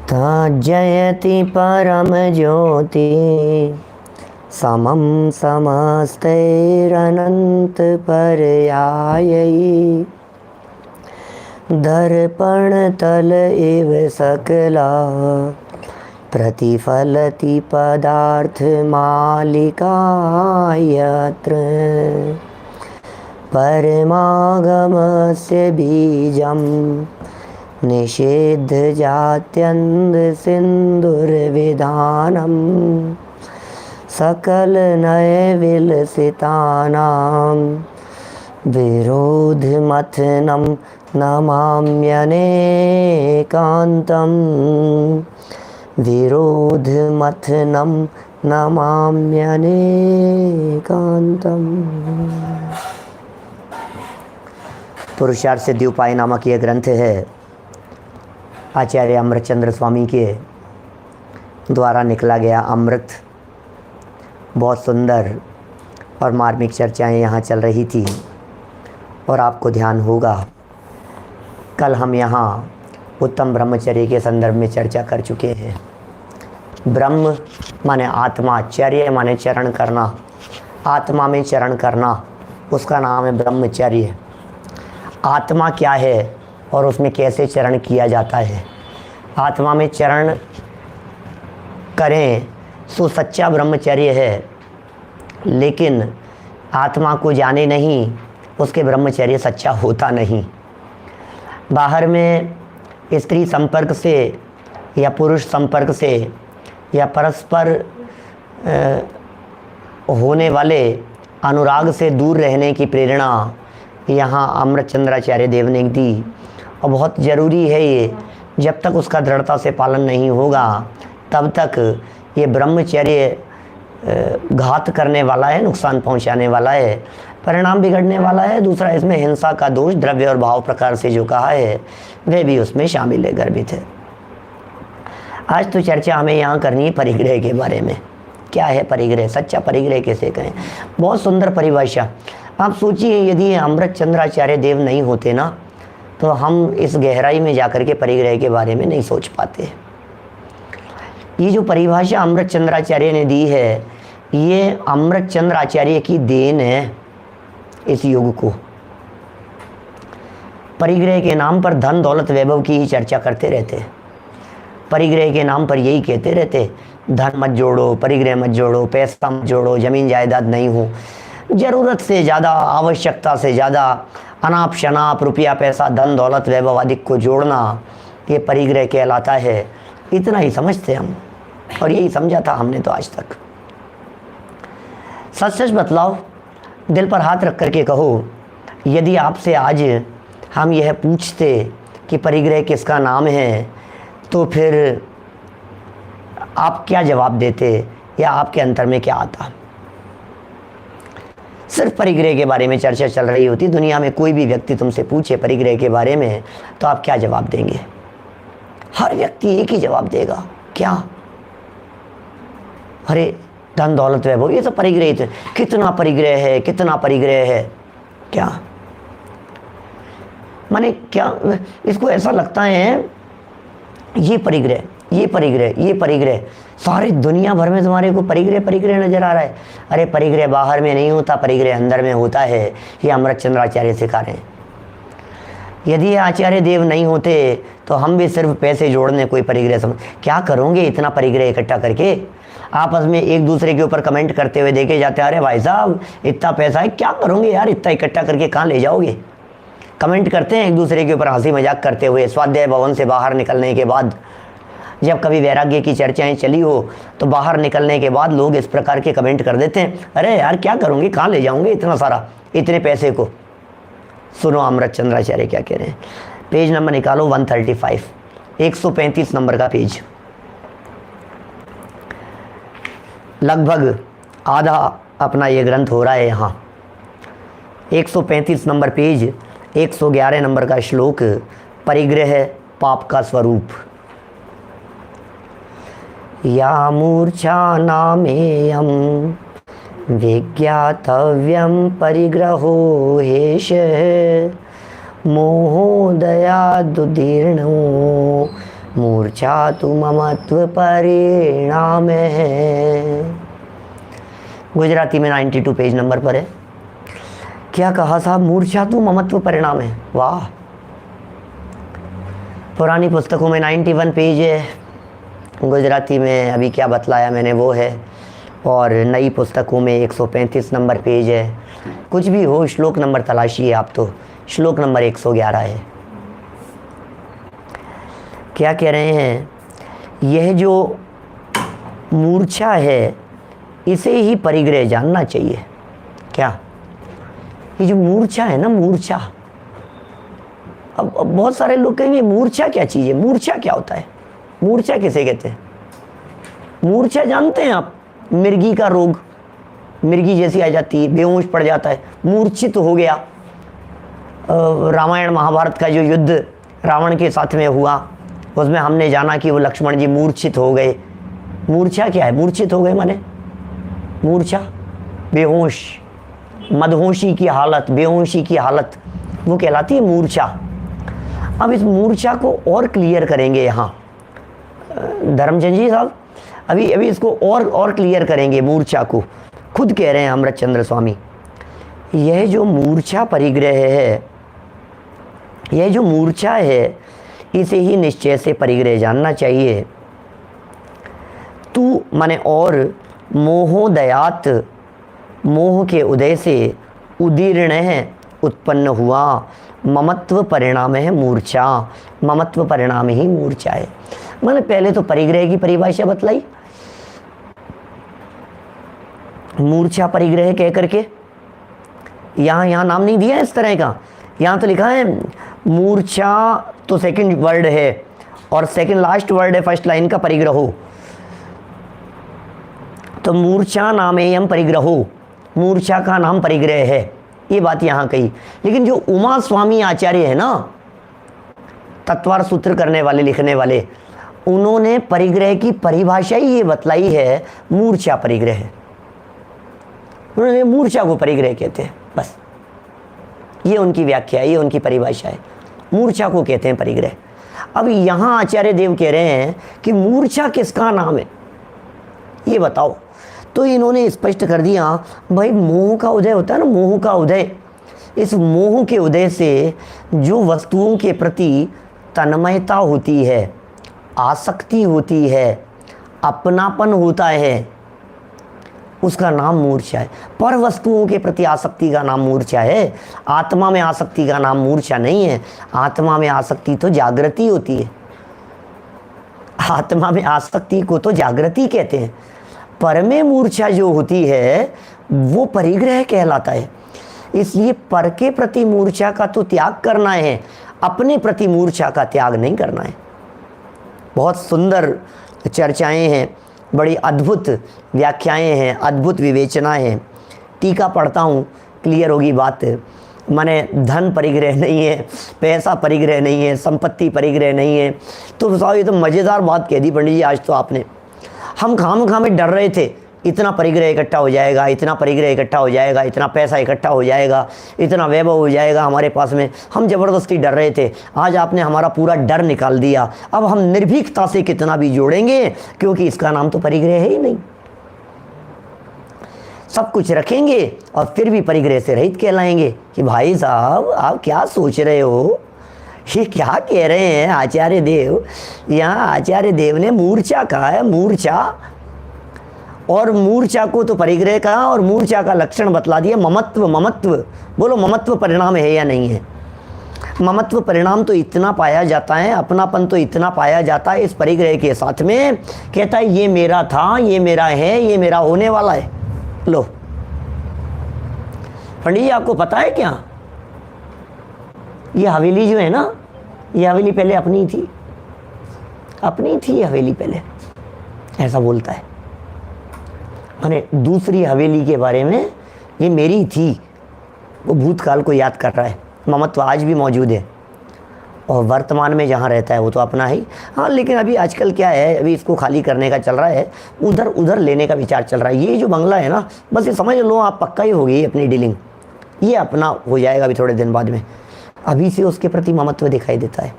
जयति परम ज्योति समं समस्तैरनंत पर्यायी दर्पण तल इव सकला प्रतिफलति पदार्थ मालिका यत्र परमागमस्य बीजं निषेध जात्यन्ध सिंधुर्विधानम सकल नय विलसितानां विरोध मथनं नमाम्यनेकान्तं विरोध मथनं नमाम्यनेकान्तं। पुरुषार्थ सिद्धि उपाय नामक यह ग्रंथ है आचार्य अमृतचंद्र स्वामी के द्वारा निकला गया अमृत। बहुत सुंदर और मार्मिक चर्चाएं यहाँ चल रही थी और आपको ध्यान होगा कल हम यहाँ उत्तम ब्रह्मचर्य के संदर्भ में चर्चा कर चुके हैं। ब्रह्म माने आत्मा, चर्य माने चरण करना, आत्मा में चरण करना, उसका नाम है ब्रह्मचर्य। आत्मा क्या है और उसमें कैसे चरण किया जाता है। आत्मा में चरण करें सो सच्चा ब्रह्मचर्य है, लेकिन आत्मा को जाने नहीं उसके ब्रह्मचर्य सच्चा होता नहीं। बाहर में स्त्री संपर्क से या पुरुष संपर्क से या परस्पर होने वाले अनुराग से दूर रहने की प्रेरणा यहाँ अमृतचंद्राचार्य देव ने दी और बहुत ज़रूरी है ये। जब तक उसका दृढ़ता से पालन नहीं होगा तब तक ये ब्रह्मचर्य घात करने वाला है, नुकसान पहुंचाने वाला है, परिणाम बिगड़ने वाला है। दूसरा, इसमें हिंसा का दोष द्रव्य और भाव प्रकार से जो कहा है वह भी उसमें शामिल है, गर्भित है। आज तो चर्चा हमें यहाँ करनी है परिग्रह के बारे में। क्या है परिग्रह, सच्चा परिग्रह कैसे कहें। बहुत सुंदर परिभाषा। आप सोचिए यदि अमृतचंद्राचार्य देव नहीं होते ना तो हम इस गहराई में जाकर के परिग्रह के बारे में नहीं सोच पाते। ये जो परिभाषा अमृतचंद्राचार्य ने दी है ये अमृतचंद्राचार्य की देन है इस युग को। परिग्रह के नाम पर धन दौलत वैभव की ही चर्चा करते रहते। परिग्रह के नाम पर यही कहते रहते, धन मत जोड़ो, परिग्रह मत जोड़ो, पैसा मत जोड़ो, जमीन जायदाद नहीं हो। ज़रूरत से ज़्यादा, आवश्यकता से ज़्यादा अनाप शनाप रुपया पैसा धन दौलत वैभव आदि को जोड़ना ये परिग्रह कहलाता है। इतना ही समझते हम और यही समझा था हमने तो आज तक। सच सच बतलाओ, दिल पर हाथ रख करके कहो, यदि आपसे आज हम यह पूछते कि परिग्रह किसका नाम है तो फिर आप क्या जवाब देते या आपके अंतर में क्या आता। सिर्फ परिग्रह के बारे में चर्चा चल रही होती, दुनिया में कोई भी व्यक्ति तुमसे पूछे परिग्रह के बारे में तो आप क्या जवाब देंगे। हर व्यक्ति एक ही जवाब देगा, क्या, अरे धन दौलत वैभव ये तो परिग्रह थे। कितना परिग्रह है, कितना परिग्रह है, क्या माने क्या। इसको ऐसा लगता है ये परिग्रह, ये परिग्रह, ये परिग्रह, सारी दुनिया भर में तुम्हारे को परिग्रह परिग्रह नजर आ रहा है। अरे परिग्रह बाहर में नहीं होता, परिग्रह अंदर में होता है। ये अमृतचंद्राचार्य सिखा रहे हैं। यदि आचार्य देव नहीं होते तो हम भी सिर्फ पैसे जोड़ने कोई परिग्रह समझ, क्या करोगे इतना परिग्रह इकट्ठा करके। आपस में एक दूसरे के ऊपर कमेंट करते हुए देखे जाते हैं, अरे भाई साहब इतना पैसा है, क्या करोगे यार, इतना इकट्ठा करके कहाँ ले जाओगे। कमेंट करते हैं एक दूसरे के ऊपर हंसी मजाक करते हुए। स्वाध्याय भवन से बाहर निकलने के बाद जब कभी वैराग्य की चर्चाएं चली हो तो बाहर निकलने के बाद लोग इस प्रकार के कमेंट कर देते हैं, अरे यार क्या करोगे, कहाँ ले जाओगे इतना सारा, इतने पैसे को। सुनो अमृतचंद्राचार्य क्या कह रहे हैं। पेज नंबर निकालो 135, 135 नंबर का पेज। लगभग आधा अपना ये ग्रंथ हो रहा है यहाँ। 135 नंबर पेज, 111 नंबर का श्लोक, परिग्रह पाप का स्वरूप। या मूर्छा नामेयं विज्ञातव्यं परिग्रहो हेष मोहोदयादुदीर्णो मूर्छा तु ममत्व परिणाम है। गुजराती में 92 पेज नंबर पर है। क्या कहा साहब? मूर्छा तु ममत्व परिणाम है। वाह। पुरानी पुस्तकों में 91 पेज है, गुजराती में अभी क्या बतलाया मैंने वो है, और नई पुस्तकों में 135 नंबर पेज है। कुछ भी हो, श्लोक नंबर तलाशिए आप, तो श्लोक नंबर 111 है। क्या कह रहे हैं? यह जो मूर्छा है इसे ही परिग्रह जानना चाहिए। क्या? ये जो मूर्छा है ना, मूर्छा, अब बहुत सारे लोग कहेंगे मूर्छा क्या चीज़ है, मूर्छा क्या होता है, मूर्छा किसे कहते हैं? मूर्छा जानते हैं आप? मिर्गी का रोग, मिर्गी जैसी आ जाती है, बेहोश पड़ जाता है, मूर्छित हो गया। रामायण महाभारत का जो युद्ध रावण के साथ में हुआ, उसमें हमने जाना कि वो लक्ष्मण जी मूर्छित हो गए। मूर्छा क्या है? मूर्छित हो गए माने मूर्छा, बेहोश, मदहोशी की हालत, बेहोशी की हालत, वो कहलाती है मूर्छा। अब इस मूर्छा को और क्लियर करेंगे यहाँ धर्मचंद जी साहब, अभी इसको और क्लियर करेंगे मूर्छा को। खुद कह रहे हैं अमृतचंद्र स्वामी, यह जो मूर्छा परिग्रह है, यह जो मूर्छा है, इसे ही निश्चय से परिग्रह जानना चाहिए। तू माने और मोहोदयात, मोह के उदय से उदीर्ण है, उत्पन्न हुआ, ममत्व परिणाम है मूर्छा। ममत्व परिणाम ही मूर्छा है। मैंने पहले तो परिग्रह की परिभाषा बतलाई, मूर्छा परिग्रह कह करके, यहाँ नाम नहीं दिया इस तरह का। यहाँ तो लिखा है मूर्छा, तो सेकंड वर्ड है और सेकंड लास्ट वर्ड है फर्स्ट लाइन का, परिग्रहो। तो मूर्छा नामेयम परिग्रहो, मूर्छा का नाम परिग्रह है, ये बात यहाँ कही। लेकिन जो उमा स्वामी आचार्य है ना, तत्वार सूत्र करने वाले, लिखने वाले, उन्होंने परिग्रह की परिभाषा ही ये बतलाई है, मूर्छा परिग्रह है। उन्होंने मूर्छा को परिग्रह कहते हैं, बस ये उनकी व्याख्या है, ये उनकी परिभाषा है, मूर्छा को कहते हैं परिग्रह। अब यहाँ आचार्य देव कह रहे हैं कि मूर्छा किसका नाम है, ये बताओ। तो इन्होंने स्पष्ट कर दिया, भाई मोह का उदय होता है ना, मोह का उदय, इस मोह के उदय से जो वस्तुओं के प्रति तन्मयता होती है, आसक्ति होती है, अपनापन होता है, उसका नाम मूर्छा है। पर वस्तुओं के प्रति आसक्ति का नाम मूर्छा है, आत्मा में आसक्ति का नाम मूर्छा नहीं है। आत्मा में आसक्ति तो जागृति होती है, आत्मा में आसक्ति को तो जागृति कहते हैं। पर में मूर्छा जो होती है वो परिग्रह कहलाता है। इसलिए पर के प्रति मूर्छा का तो त्याग करना है, अपने प्रति मूर्छा का त्याग नहीं करना है। बहुत सुंदर चर्चाएं हैं, बड़ी अद्भुत व्याख्याएं हैं, अद्भुत विवेचनाएं हैं। टीका पढ़ता हूँ, क्लियर होगी बात। माने धन परिग्रह नहीं है, पैसा परिग्रह नहीं है, संपत्ति परिग्रह नहीं है। तो साहब ये तो मज़ेदार बात कह दी पंडित जी आज तो आपने। हम खाम में डर रहे थे, इतना परिग्रह इकट्ठा हो जाएगा, इतना परिग्रह इकट्ठा हो जाएगा, इतना पैसा इकट्ठा हो जाएगा, इतना वैभव हो जाएगा हमारे पास में, हम ज़बरदस्ती डर रहे थे। आज आपने हमारा पूरा डर निकाल दिया। अब हम निर्भीकता से कितना भी जोड़ेंगे, क्योंकि इसका नाम तो परिग्रह है ही नहीं। सब कुछ रखेंगे और फिर भी परिग्रह से रहित कहलाएंगे कि भाई साहब आप क्या सोच रहे हो, ये क्या कह रहे हैं आचार्य देव। यहाँ आचार्य देव ने मूर्छा कहा है, मूर्छा, और मूर्छा को तो परिग्रह कहा और मूर्छा का लक्षण बतला दिया ममत्व। ममत्व बोलो, ममत्व परिणाम है या नहीं है? ममत्व परिणाम तो इतना पाया जाता है, अपनापन तो इतना पाया जाता है इस परिग्रह के साथ में। कहता है ये मेरा था, ये मेरा है, ये मेरा होने वाला है। लो पंडित जी आपको पता है क्या, ये हवेली जो है ना, ये हवेली पहले अपनी थी, अपनी थी हवेली पहले, ऐसा बोलता है। माने दूसरी हवेली के बारे में ये मेरी थी, वो भूतकाल को याद कर रहा है। ममत्व आज भी मौजूद है और वर्तमान में जहाँ रहता है वो तो अपना ही। हाँ, लेकिन अभी आजकल क्या है, अभी इसको खाली करने का चल रहा है, उधर उधर लेने का विचार चल रहा है। ये जो बंगला है ना, बस ये समझ लो आप पक्का ही होगी अपनी डीलिंग, ये अपना हो जाएगा अभी थोड़े दिन बाद में। अभी से उसके प्रति ममत्व दिखाई देता है।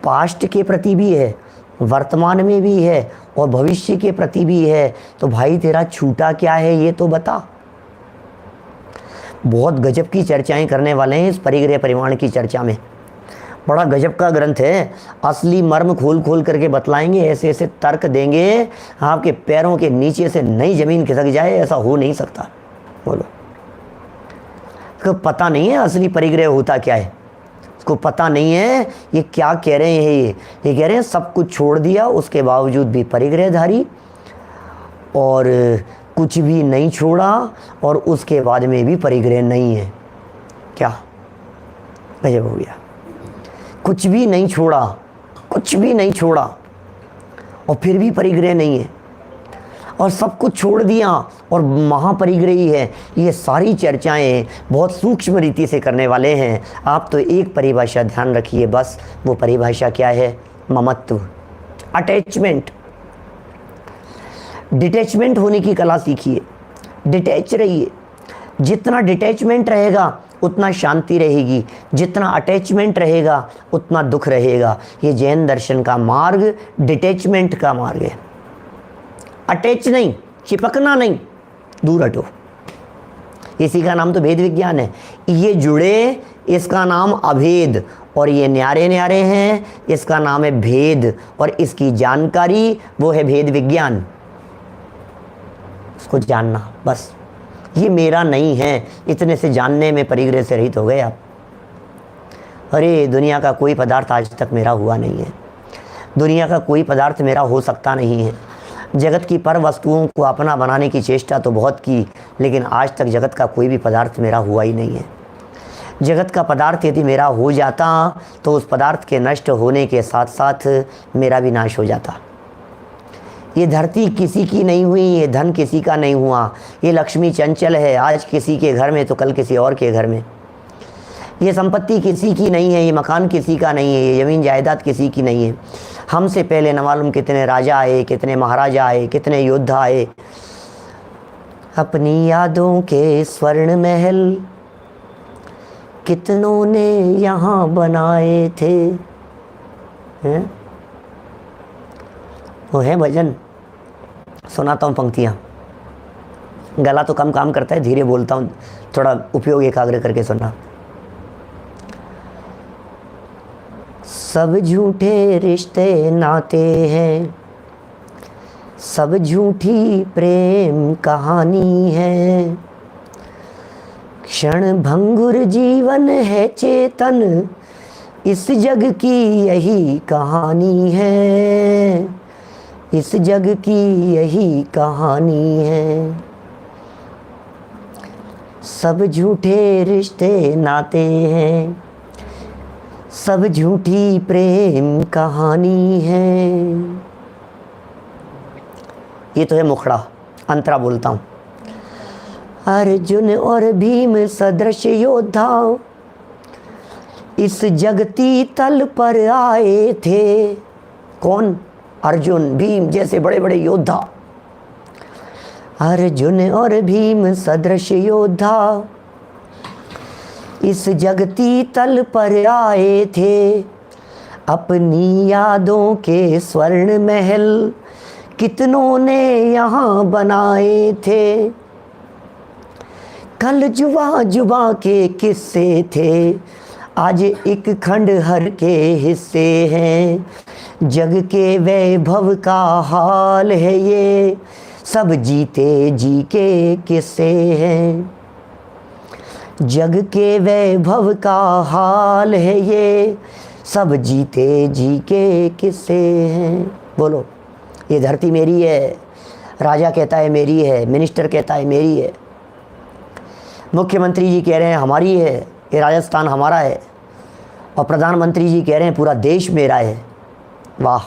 पास्ट के प्रति भी है, वर्तमान में भी है और भविष्य के प्रति भी है। तो भाई तेरा छूटा क्या है ये तो बता। बहुत गजब की चर्चाएं करने वाले हैं इस परिग्रह परिमाण की चर्चा में। बड़ा गजब का ग्रंथ है, असली मर्म खोल खोल करके बतलाएंगे, ऐसे ऐसे तर्क देंगे आपके पैरों के नीचे से नई जमीन खिसक जाए, ऐसा हो नहीं सकता। बोलो, उसको पता नहीं है असली परिग्रह होता क्या है, उसको पता नहीं है ये क्या कह रहे हैं। ये कह रहे हैं सब कुछ छोड़ दिया उसके बावजूद भी परिग्रहधारी, और कुछ भी नहीं छोड़ा और उसके बाद में भी परिग्रह नहीं है। क्या गजब हो गया। कुछ भी नहीं छोड़ा, कुछ भी नहीं छोड़ा और फिर भी परिग्रह नहीं है, और सब कुछ छोड़ दिया और महापरिग्रही है। ये सारी चर्चाएं बहुत सूक्ष्म रीति से करने वाले हैं। आप तो एक परिभाषा ध्यान रखिए बस, वो परिभाषा क्या है? ममत्व, अटैचमेंट। डिटैचमेंट होने की कला सीखिए, डिटैच रहिए। जितना डिटैचमेंट रहेगा उतना शांति रहेगी, जितना अटैचमेंट रहेगा उतना दुख रहेगा। ये जैन दर्शन का मार्ग डिटैचमेंट का मार्ग है। अटैच नहीं, चिपकना नहीं, दूर हटो। इसी का नाम तो भेद विज्ञान है। ये जुड़े, इसका नाम अभेद, और ये न्यारे न्यारे हैं, इसका नाम है भेद, और इसकी जानकारी वो है भेद विज्ञान। उसको जानना बस, ये मेरा नहीं है, इतने से जानने में परिग्रह से रहित हो गए आप। अरे दुनिया का कोई पदार्थ आज तक मेरा हुआ नहीं है, दुनिया का कोई पदार्थ मेरा हो सकता नहीं है। जगत की पर वस्तुओं को अपना बनाने की चेष्टा तो बहुत की, लेकिन आज तक जगत का कोई भी पदार्थ मेरा हुआ ही नहीं है। जगत का पदार्थ यदि मेरा हो जाता तो उस पदार्थ के नष्ट होने के साथ साथ मेरा भी नाश हो जाता। ये धरती किसी की नहीं हुई, ये धन किसी का नहीं हुआ, ये लक्ष्मी चंचल है, आज किसी के घर में तो कल किसी और के घर में। ये संपत्ति किसी की नहीं है, ये मकान किसी का नहीं है, ये ज़मीन जायदाद किसी की नहीं है। हमसे पहले न मालूम कितने राजा आए, कितने महाराजा आए, कितने योद्धा आए। अपनी यादों के स्वर्ण महल कितनों ने यहाँ बनाए थे। हैं? वो है भजन, सुनाता हूँ पंक्तियाँ। गला तो कम काम करता है, धीरे बोलता हूँ, थोड़ा उपयोग एकाग्र करके सुनना। सब झूठे रिश्ते नाते हैं, सब झूठी प्रेम कहानी है। क्षण भंगुर जीवन है चेतन, इस जग की यही कहानी है, इस जग की यही कहानी है। सब झूठे रिश्ते नाते हैं, सब झूठी प्रेम कहानी है। ये तो है मुखड़ा, अंतरा बोलता हूँ। अर्जुन और भीम सदृश योद्धा इस जगती तल पर आए थे। कौन? अर्जुन भीम जैसे बड़े बड़े योद्धा। अर्जुन और भीम सदृश योद्धा इस जगती तल पर आए थे। अपनी यादों के स्वर्ण महल कितनों ने यहाँ बनाए थे। कल जुबा जुबा के किस्से थे, आज एक खंडहर के हिस्से हैं। जग के वैभव का हाल है ये, सब जीते जी के किस्से हैं। जग के वैभव का हाल है ये, सब जीते जी के किस्से हैं। बोलो, ये धरती मेरी है, राजा कहता है मेरी है, मिनिस्टर कहता है मेरी है, मुख्यमंत्री जी कह रहे हैं हमारी है, ये राजस्थान हमारा है, और प्रधानमंत्री जी कह रहे हैं पूरा देश मेरा है। वाह,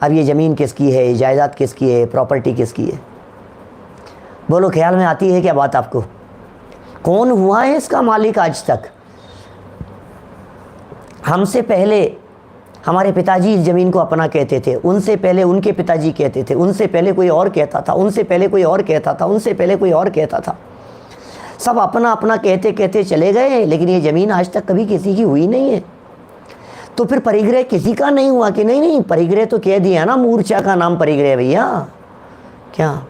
अब ये ज़मीन किसकी है, ये जायदाद किसकी है, प्रॉपर्टी किसकी है? बोलो, ख्याल में आती है क्या बात आपको? कौन हुआ है इसका मालिक आज तक? हमसे पहले हमारे पिताजी इस ज़मीन को अपना कहते थे, उनसे पहले उनके पिताजी कहते थे, उनसे पहले कोई और कहता था, उनसे पहले कोई और कहता था, उनसे पहले कोई और कहता था। सब अपना अपना कहते कहते चले गए, लेकिन ये ज़मीन आज तक कभी किसी की हुई नहीं है। तो फिर परिग्रह किसी का नहीं हुआ कि नहीं? नहीं, परिग्रह तो कह दिया ना, मूर्छा का नाम परिग्रह भैया। क्या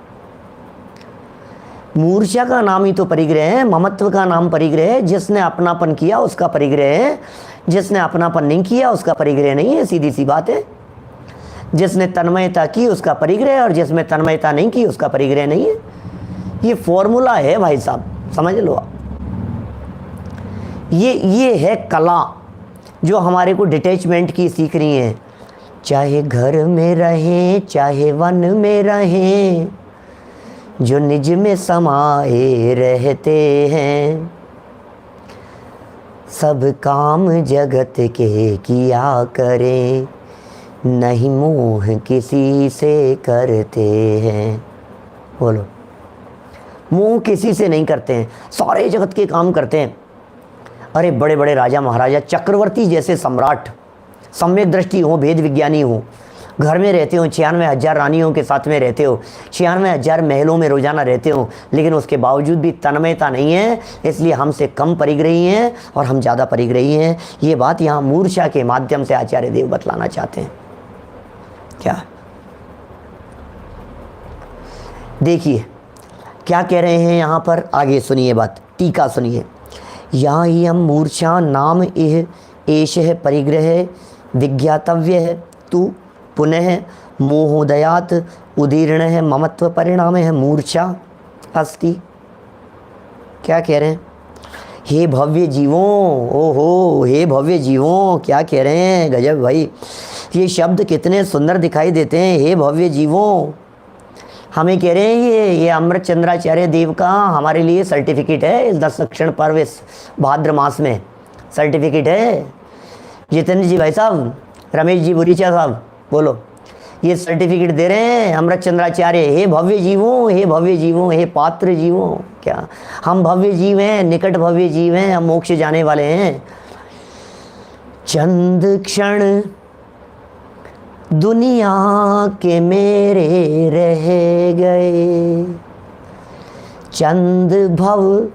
मूर्छा का नाम ही तो परिग्रह है, ममत्व का नाम परिग्रह है। जिसने अपनापन किया उसका परिग्रह है, जिसने अपनापन नहीं किया उसका परिग्रह नहीं है। सीधी सी बात है। जिसने तन्मयता की उसका परिग्रह है और जिसमें तन्मयता नहीं की उसका परिग्रह नहीं है। ये फॉर्मूला है भाई साहब, समझ लो आप। ये है कला जो हमारे को डिटैचमेंट की सीख रही है। चाहे घर में रहें चाहे वन में रहें, जो निज में समाये रहते हैं, सब काम जगत के किया करें, नहीं मोह किसी से करते हैं। बोलो, मोह किसी से नहीं करते हैं, सारे जगत के काम करते हैं। अरे बड़े बड़े राजा महाराजा, चक्रवर्ती जैसे सम्राट, सम्यक दृष्टि हो, भेद विज्ञानी हो, घर में रहते हो, 96,000 रानियों के साथ में रहते हो, 96,000 महलों में रोजाना रहते हो, लेकिन उसके बावजूद भी तन्मयता नहीं है। इसलिए हमसे कम परिग्रही हैं और हम ज़्यादा परिग्रही हैं। ये बात यहाँ मूर्छा के माध्यम से आचार्य देव बतलाना चाहते हैं। क्या देखिए क्या कह रहे हैं यहाँ पर, आगे सुनिए बात, टीका सुनिए। यहाँ ही हम मूर्छा नाम इह एष है परिग्रह विज्ञातव्य है तू पुनः मोहोदयात उदीर्ण है ममत्व परिणाम है मूर्छा अस्ति। क्या कह रहे हैं? हे भव्य जीवों, ओहो हे भव्य जीवों, क्या कह रहे हैं, गजब भाई। ये शब्द कितने सुंदर दिखाई देते हैं, हे भव्य जीवों। हमें कह रहे हैं ये अमृत चंद्राचार्य देव का हमारे लिए सर्टिफिकेट है। इस 10 दक्षिण पर्व इस भाद्र मास में सर्टिफिकेट है। जितेंद्र जी भाई साहब, रमेश जी बुरीचा साहब, बोलो, ये सर्टिफिकेट दे रहे हैं अमृत चंद्राचार्य। हे भव्य जीवों, हे भव्य जीवों, हे पात्र जीवों। क्या हम भव्य जीव हैं, निकट भव्य जीव हैं, हम मोक्ष जाने वाले हैं। चंद क्षण दुनिया के मेरे रह गए, चंद भव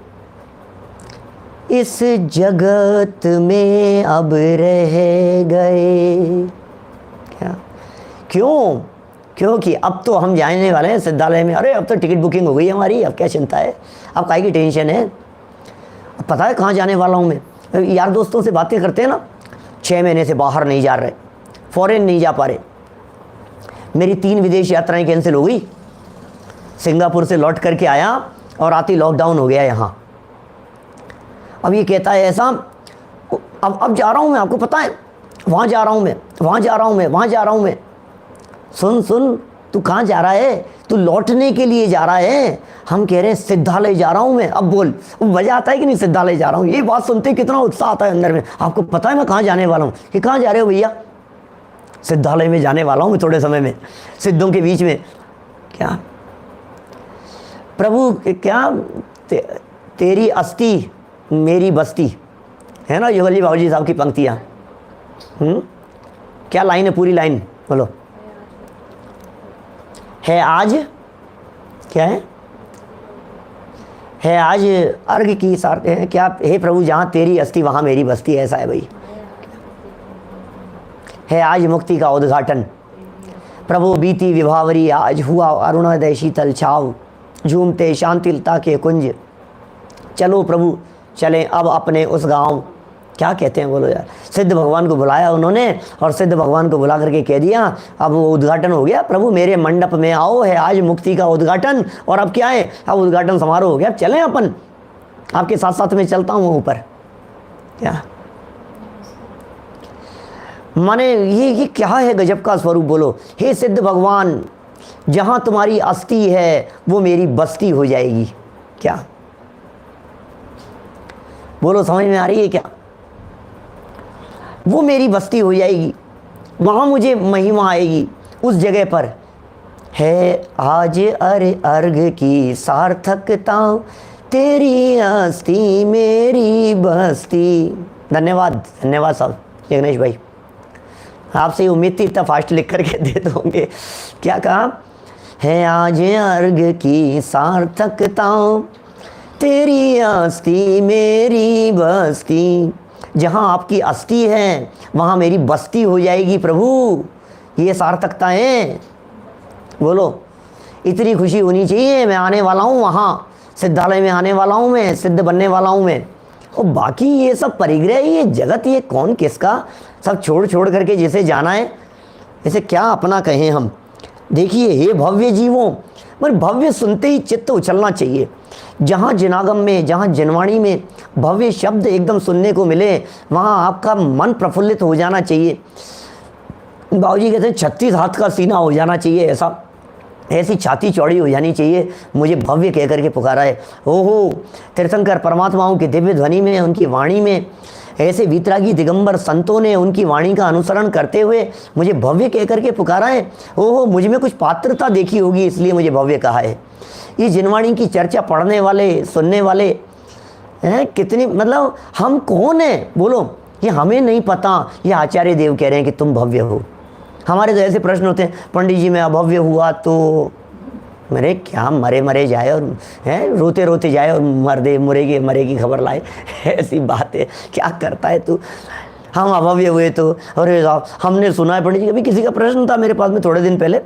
इस जगत में अब रह गए। क्या क्यों? क्योंकि अब तो हम जाने वाले हैं सिद्धालय में। अरे अब तो टिकट बुकिंग हो गई हमारी, अब क्या चिंता है, अब काहे की टेंशन है। अब पता है कहाँ जाने वाला हूँ मैं। यार दोस्तों से बातें करते हैं ना, 6 महीने से बाहर नहीं जा रहे, फॉरेन नहीं जा पा रहे। मेरी 3 विदेश यात्राएं कैंसिल हो गई। सिंगापुर से लौट करके आया और आती लॉकडाउन हो गया यहाँ। अब ये कहता है ऐसा, अब जा रहा हूँ मैं, आपको पता है, वहाँ जा रहा हूँ मैं, वहाँ जा रहा हूँ मैं, वहाँ जा रहा हूँ मैं। सुन, तू कहाँ जा रहा है? तू लौटने के लिए जा रहा है। हम कह रहे हैं सिद्धालय जा रहा हूँ मैं। अब बोल, मजा आता है कि नहीं? सिद्धालय जा रहा हूँ, ये बात सुनते कितना उत्साह आता है अंदर में। आपको पता है मैं कहाँ जाने वाला हूँ? कि कहाँ जा रहे हो भैया? सिद्धालय में जाने वाला हूँ मैं थोड़े समय में, सिद्धों के बीच में। क्या प्रभु, क्या तेरी अस्थि मेरी बस्ती, है ना युगल जी बाबूजी साहब की पंक्तियाँ। क्या लाइन है, पूरी लाइन बोलो। है आज, क्या है आज अर्घ की सार है क्या? हे प्रभु, जहाँ तेरी अस्थि वहाँ मेरी बस्ती, ऐसा है भाई। है आज मुक्ति का उद्घाटन, प्रभु बीती विभावरी आज हुआ अरुणोदय शीतल छाव, झूमते शांतिलता के कुंज। चलो प्रभु चलें अब अपने उस गांव। क्या कहते हैं बोलो यार। सिद्ध भगवान को बुलाया उन्होंने और सिद्ध भगवान को बुला करके कह दिया, अब वो उद्घाटन हो गया, प्रभु मेरे मंडप में आओ, है आज मुक्ति का उद्घाटन। और अब क्या है, अब उद्घाटन समारोह हो गया, अब चलें अपन, आपके साथ साथ में चलता हूँ ऊपर। क्या माने ये क्या है गजब का स्वरूप, बोलो। हे सिद्ध भगवान, जहाँ तुम्हारी अस्थि है वो मेरी बस्ती हो जाएगी। क्या बोलो, समझ में आ रही है क्या? वो मेरी बस्ती हो जाएगी, वहाँ मुझे महिमा आएगी उस जगह पर। है आज अरे अर्घ की सार्थकता, तेरी अस्थि मेरी बस्ती। धन्यवाद, धन्यवाद साहब जगनेश भाई, आपसे ही उम्मीद थी, इतना फास्ट लिख करके दे दोगे। क्या कहा? है आज अर्घ की सार्थकता, तेरी अस्थि मेरी बस्ती, जहाँ आपकी अस्थि है वहाँ मेरी बस्ती हो जाएगी प्रभु। ये सार्थकता है। बोलो, इतनी खुशी होनी चाहिए, मैं आने वाला हूँ वहाँ, सिद्धालय में आने वाला हूँ मैं, सिद्ध बनने वाला हूँ मैं। और बाकी ये सब परिग्रह, ये जगत, ये कौन किसका, सब छोड़ छोड़ करके जिसे जाना है, इसे क्या अपना कहें हम। देखिए हे भव्य जीवों, पर भव्य सुनते ही चित्त उछलना चाहिए। जहाँ जिनागम में, जहाँ जिनवाणी में भव्य शब्द एकदम सुनने को मिले, वहाँ आपका मन प्रफुल्लित हो जाना चाहिए। बाबूजी कहते हैं 36 हाथ का सीना हो जाना चाहिए, ऐसी छाती चौड़ी हो जानी चाहिए। मुझे भव्य कह करके पुकारा है। ओहो, तीर्थंकर परमात्माओं की दिव्य ध्वनि में, उनकी वाणी में, ऐसे वीतरागी दिगंबर संतों ने उनकी वाणी का अनुसरण करते हुए मुझे भव्य कह करके पुकारा है। ओहो, मुझ में कुछ पात्रता देखी होगी, इसलिए मुझे भव्य कहा है। ये जिनवाणी की चर्चा पढ़ने वाले, सुनने वाले हैं कितने, मतलब हम कौन हैं बोलो, ये हमें नहीं पता। ये आचार्य देव कह रहे हैं कि तुम भव्य हो। हमारे तो ऐसे प्रश्न होते हैं, पंडित जी मैं अभव्य हुआ तो मेरे क्या, मरे मरे जाए और हैं रोते रोते जाए और मरे की खबर लाए। ऐसी बात है, क्या करता है तू। हम अभव्य हुए तो, अरे हमने सुना है पंडित जी, अभी किसी का प्रश्न था मेरे पास में थोड़े दिन पहले,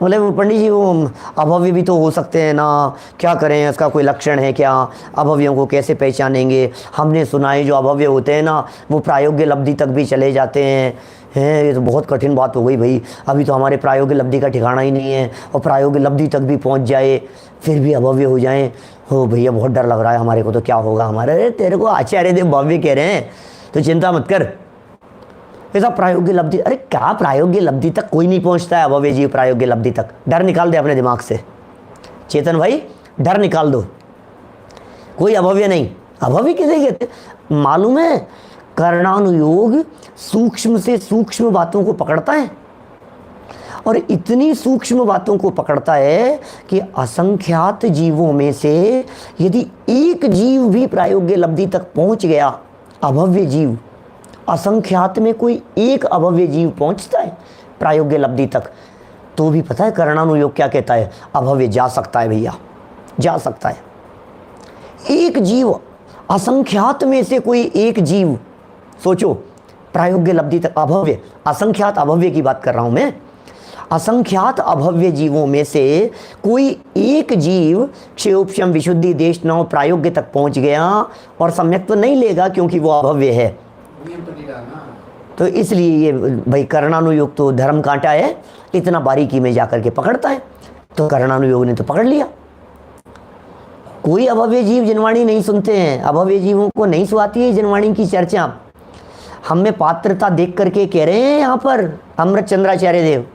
बोले पंडित जी वो अभव्य भी तो हो सकते हैं ना, क्या करें, इसका कोई लक्षण है क्या, अभव्यों को कैसे पहचानेंगे। हमने सुना है जो अभव्य होते हैं ना वो प्रायोग्य लब्धि तक भी चले जाते हैं। ये तो बहुत कठिन बात हो गई भाई, अभी तो हमारे प्रायोग्य लब्धि का ठिकाना ही नहीं है, और प्रायोग्य लब्धि तक भी पहुंच जाए फिर भी अभव्य हो जाएं। हो भैया बहुत डर लग रहा है हमारे को, तो क्या होगा हमारे। अरे तेरे को आचार्य देव भव्य कह रहे हैं तो चिंता मत कर, ऐसा प्रायोग्य लब्धि, अरे क्या प्रायोग्य लब्धि तक कोई नहीं पहुंचता है अभव्य जीव प्रायोग्य लब्धि तक। डर निकाल दे अपने दिमाग से चेतन भाई, डर निकाल दो, कोई अभव्य नहीं। अभव्य किसे कहते मालूम है, कर्णानुयोग सूक्ष्म से सूक्ष्म बातों को पकड़ता है, और इतनी सूक्ष्म बातों को पकड़ता है कि असंख्यात जीवों में से यदि एक जीव भी प्रायोग्य लब्धि तक पहुंच गया, अभव्य जीव, असंख्यात में कोई एक अभव्य जीव पहुंचता है प्रायोग्य लब्धि तक, तो भी पता है कर्णानुयोग क्या कहता है, अभव्य जा सकता है भैया, जा सकता है। एक जीव, असंख्यात में से कोई एक जीव, सोचो प्रायोग्य लब्धि तक, अभव्य, असंख्यात अभव्य की बात कर रहा हूं मैं। असंख्यात अभव्य जीवों में से कोई एक जीव क्षेयोपशम विशुद्धि देश नौ प्रायोग्य तक पहुंच गया, और सम्यक तो नहीं लेगा क्योंकि वो अभव्य है। तो इसलिए ये भाई कर्णानुयोग तो धर्म कांटा है, इतना बारीकी में जाकर के पकड़ता है। तो कर्णानुयोग ने तो पकड़ लिया। कोई अभव्य जीव जिनवाणी नहीं सुनते हैं, अभव्य जीवों को नहीं सुहाती है जिनवाणी की चर्चा। हम में पात्रता देख करके कह रहे हैं यहाँ पर अमृत चंद्राचार्य देव,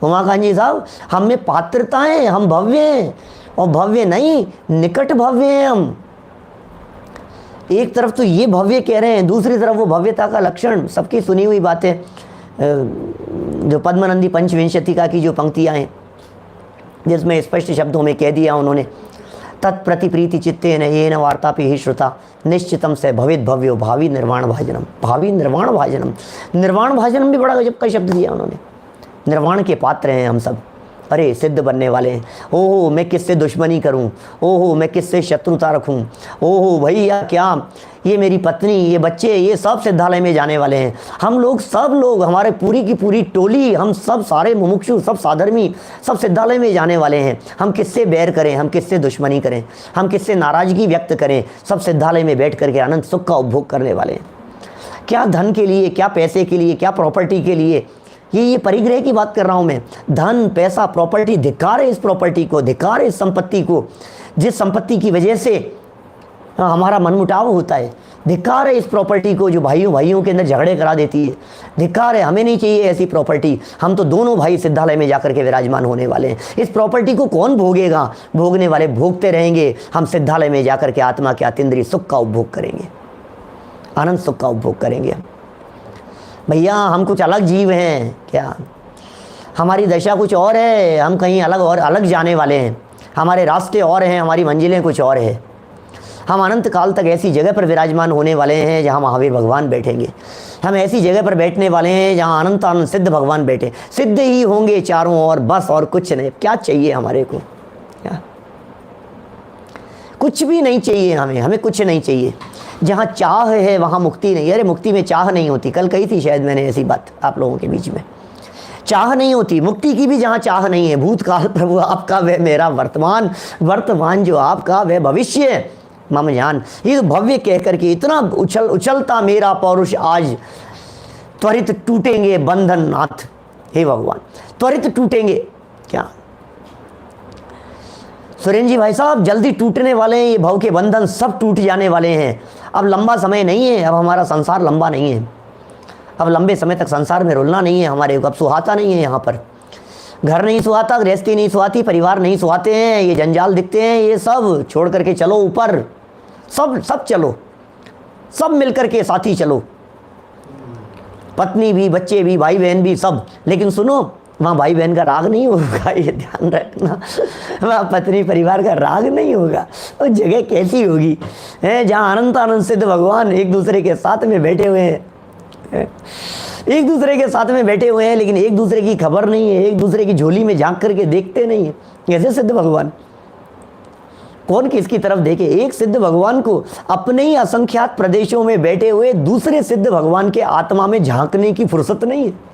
उमाकांत जी साहब, हम में पात्रता है, हम भव्य हैं, और भव्य नहीं निकट भव्य हैं हम। एक तरफ तो ये भव्य कह रहे हैं, दूसरी तरफ वो भव्यता का लक्षण, सबकी सुनी हुई बातें, जो पद्मनंदी पंचविंशतिका की जो पंक्तियाँ हैं जिसमें स्पष्ट शब्दों में कह दिया उन्होंने, तत्प्रति प्रीति चित्ते न ये न वार्तापि ही श्रुता निश्चितम से भवित भव्यो भावी निर्वाण भाजनम। भावी निर्वाण भाजनम, निर्वाण भाजनम भी बड़ा गजब का शब्द दिया उन्होंने। निर्वाण के पात्र हैं हम सब, अरे सिद्ध बनने वाले हैं। ओहो मैं किससे दुश्मनी करूं, ओहो मैं किससे शत्रुता रखूं, ओहो भैया क्या ये मेरी पत्नी, ये बच्चे, ये सब सिद्धालय में जाने वाले हैं। हम लोग, सब लोग, हमारे पूरी की पूरी टोली, हम सब सारे मुमुक्षु, सब साधर्मी, सब सिद्धालय में जाने वाले हैं। हम किससे बैर करें, हम किससे दुश्मनी करें, हम किससे नाराजगी व्यक्त करें, सब सिद्धालय में बैठ करके आनंद सुख का उपभोग करने वाले हैं। क्या धन के लिए, क्या पैसे के लिए, क्या प्रॉपर्टी के लिए, ये परिग्रह की बात कर रहा हूं मैं। धन, पैसा, प्रॉपर्टी, धिक्कार है इस प्रॉपर्टी को, धिक्कार है इस संपत्ति को, जिस संपत्ति की वजह से हमारा मनमुटाव होता है। धिक्कार है इस प्रॉपर्टी को जो भाइयों के अंदर झगड़े करा देती है। धिक्कार है, हमें नहीं चाहिए ऐसी प्रॉपर्टी। हम तो दोनों भाई सिद्धालय में जाकर के विराजमान होने वाले हैं। इस प्रॉपर्टी को कौन भोगेगा, भोगने वाले भोगते रहेंगे। हम सिद्धालय में जाकर के आत्मा के अतीन्द्रिय सुख का उपभोग करेंगे, आनंद सुख का उपभोग करेंगे। भैया हम कुछ अलग जीव हैं क्या, हमारी दशा कुछ और है, हम कहीं अलग और अलग जाने वाले हैं। हमारे रास्ते और हैं, हमारी मंजिलें कुछ और है। हम अनंत काल तक ऐसी जगह पर विराजमान होने वाले हैं जहाँ महावीर भगवान बैठेंगे। हम ऐसी जगह पर बैठने वाले हैं जहाँ अनंत आनंद सिद्ध भगवान बैठे, सिद्ध ही होंगे चारों ओर, बस और कुछ नहीं। क्या चाहिए हमारे को, क्या कुछ भी नहीं चाहिए हमें, हमें कुछ नहीं चाहिए। जहाँ चाह है वहाँ मुक्ति नहीं। अरे मुक्ति में चाह नहीं होती, कल कही थी शायद मैंने ऐसी बात आप लोगों के बीच में। चाह नहीं होती मुक्ति की भी, जहाँ चाह नहीं है। भूतकाल प्रभु आपका वह मेरा वर्तमान, वर्तमान जो आपका वह भविष्य मम जान। ये तो भव्य कह करके इतना उछलता मेरा पौरुष आज, त्वरित टूटेंगे बंधन नाथ। हे भगवान त्वरित टूटेंगे क्या सुरेंद्र जी भाई साहब, जल्दी टूटने वाले हैं ये भव के बंधन, सब टूट जाने वाले हैं। अब लंबा समय नहीं है, अब हमारा संसार लंबा नहीं है, अब लंबे समय तक संसार में रुलना नहीं है हमारे को, अब सुहाता नहीं है। यहाँ पर घर नहीं सुहाता, गृहस्थी नहीं सुहाती, परिवार नहीं सुहाते हैं, ये जंजाल दिखते हैं, ये सब छोड़ करके चलो ऊपर, सब चलो, सब मिलकर के साथी चलो, पत्नी भी, बच्चे भी, भाई बहन भी, सब। लेकिन सुनो, वहाँ भाई बहन का राग नहीं होगा, ये ध्यान रखना। वहाँ पत्नी परिवार का राग नहीं होगा। वो जगह कैसी होगी है जहाँ अनंत आनंद सिद्ध भगवान एक दूसरे के साथ में बैठे हुए हैं, एक दूसरे के साथ में बैठे हुए हैं, लेकिन एक दूसरे की खबर नहीं है, एक दूसरे की झोली में झांक करके देखते नहीं है। कैसे सिद्ध भगवान, कौन किसकी तरफ देखे। एक सिद्ध भगवान को अपने ही असंख्यात प्रदेशों में बैठे हुए दूसरे सिद्ध भगवान के आत्मा में झांकने की फुर्सत नहीं है।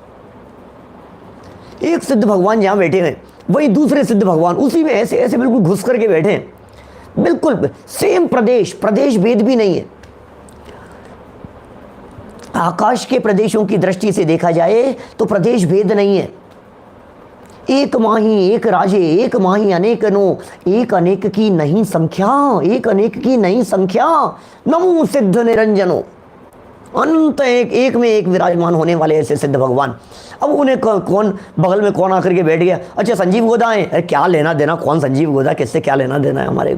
एक सिद्ध भगवान जहां बैठे हैं वही दूसरे सिद्ध भगवान उसी में ऐसे ऐसे बिल्कुल घुस करके बैठे हैं, बिल्कुल सेम प्रदेश, प्रदेश भेद भी नहीं है। आकाश के प्रदेशों की दृष्टि से देखा जाए तो प्रदेश भेद नहीं है। एक माही एक राजे, एक माही अनेक नो, एक अनेक की नहीं संख्या, एक अनेक की नहीं संख्या, नमो सिद्ध निरंजनो। अनंत एक में एक विराजमान होने वाले ऐसे सिद्ध भगवान। अब उन्हें कौन बगल में कौन आकर के बैठ गया, अच्छा संजीव गोदा है, अरे क्या लेना देना, कौन संजीव गोदा, किससे क्या लेना देना है हमारे।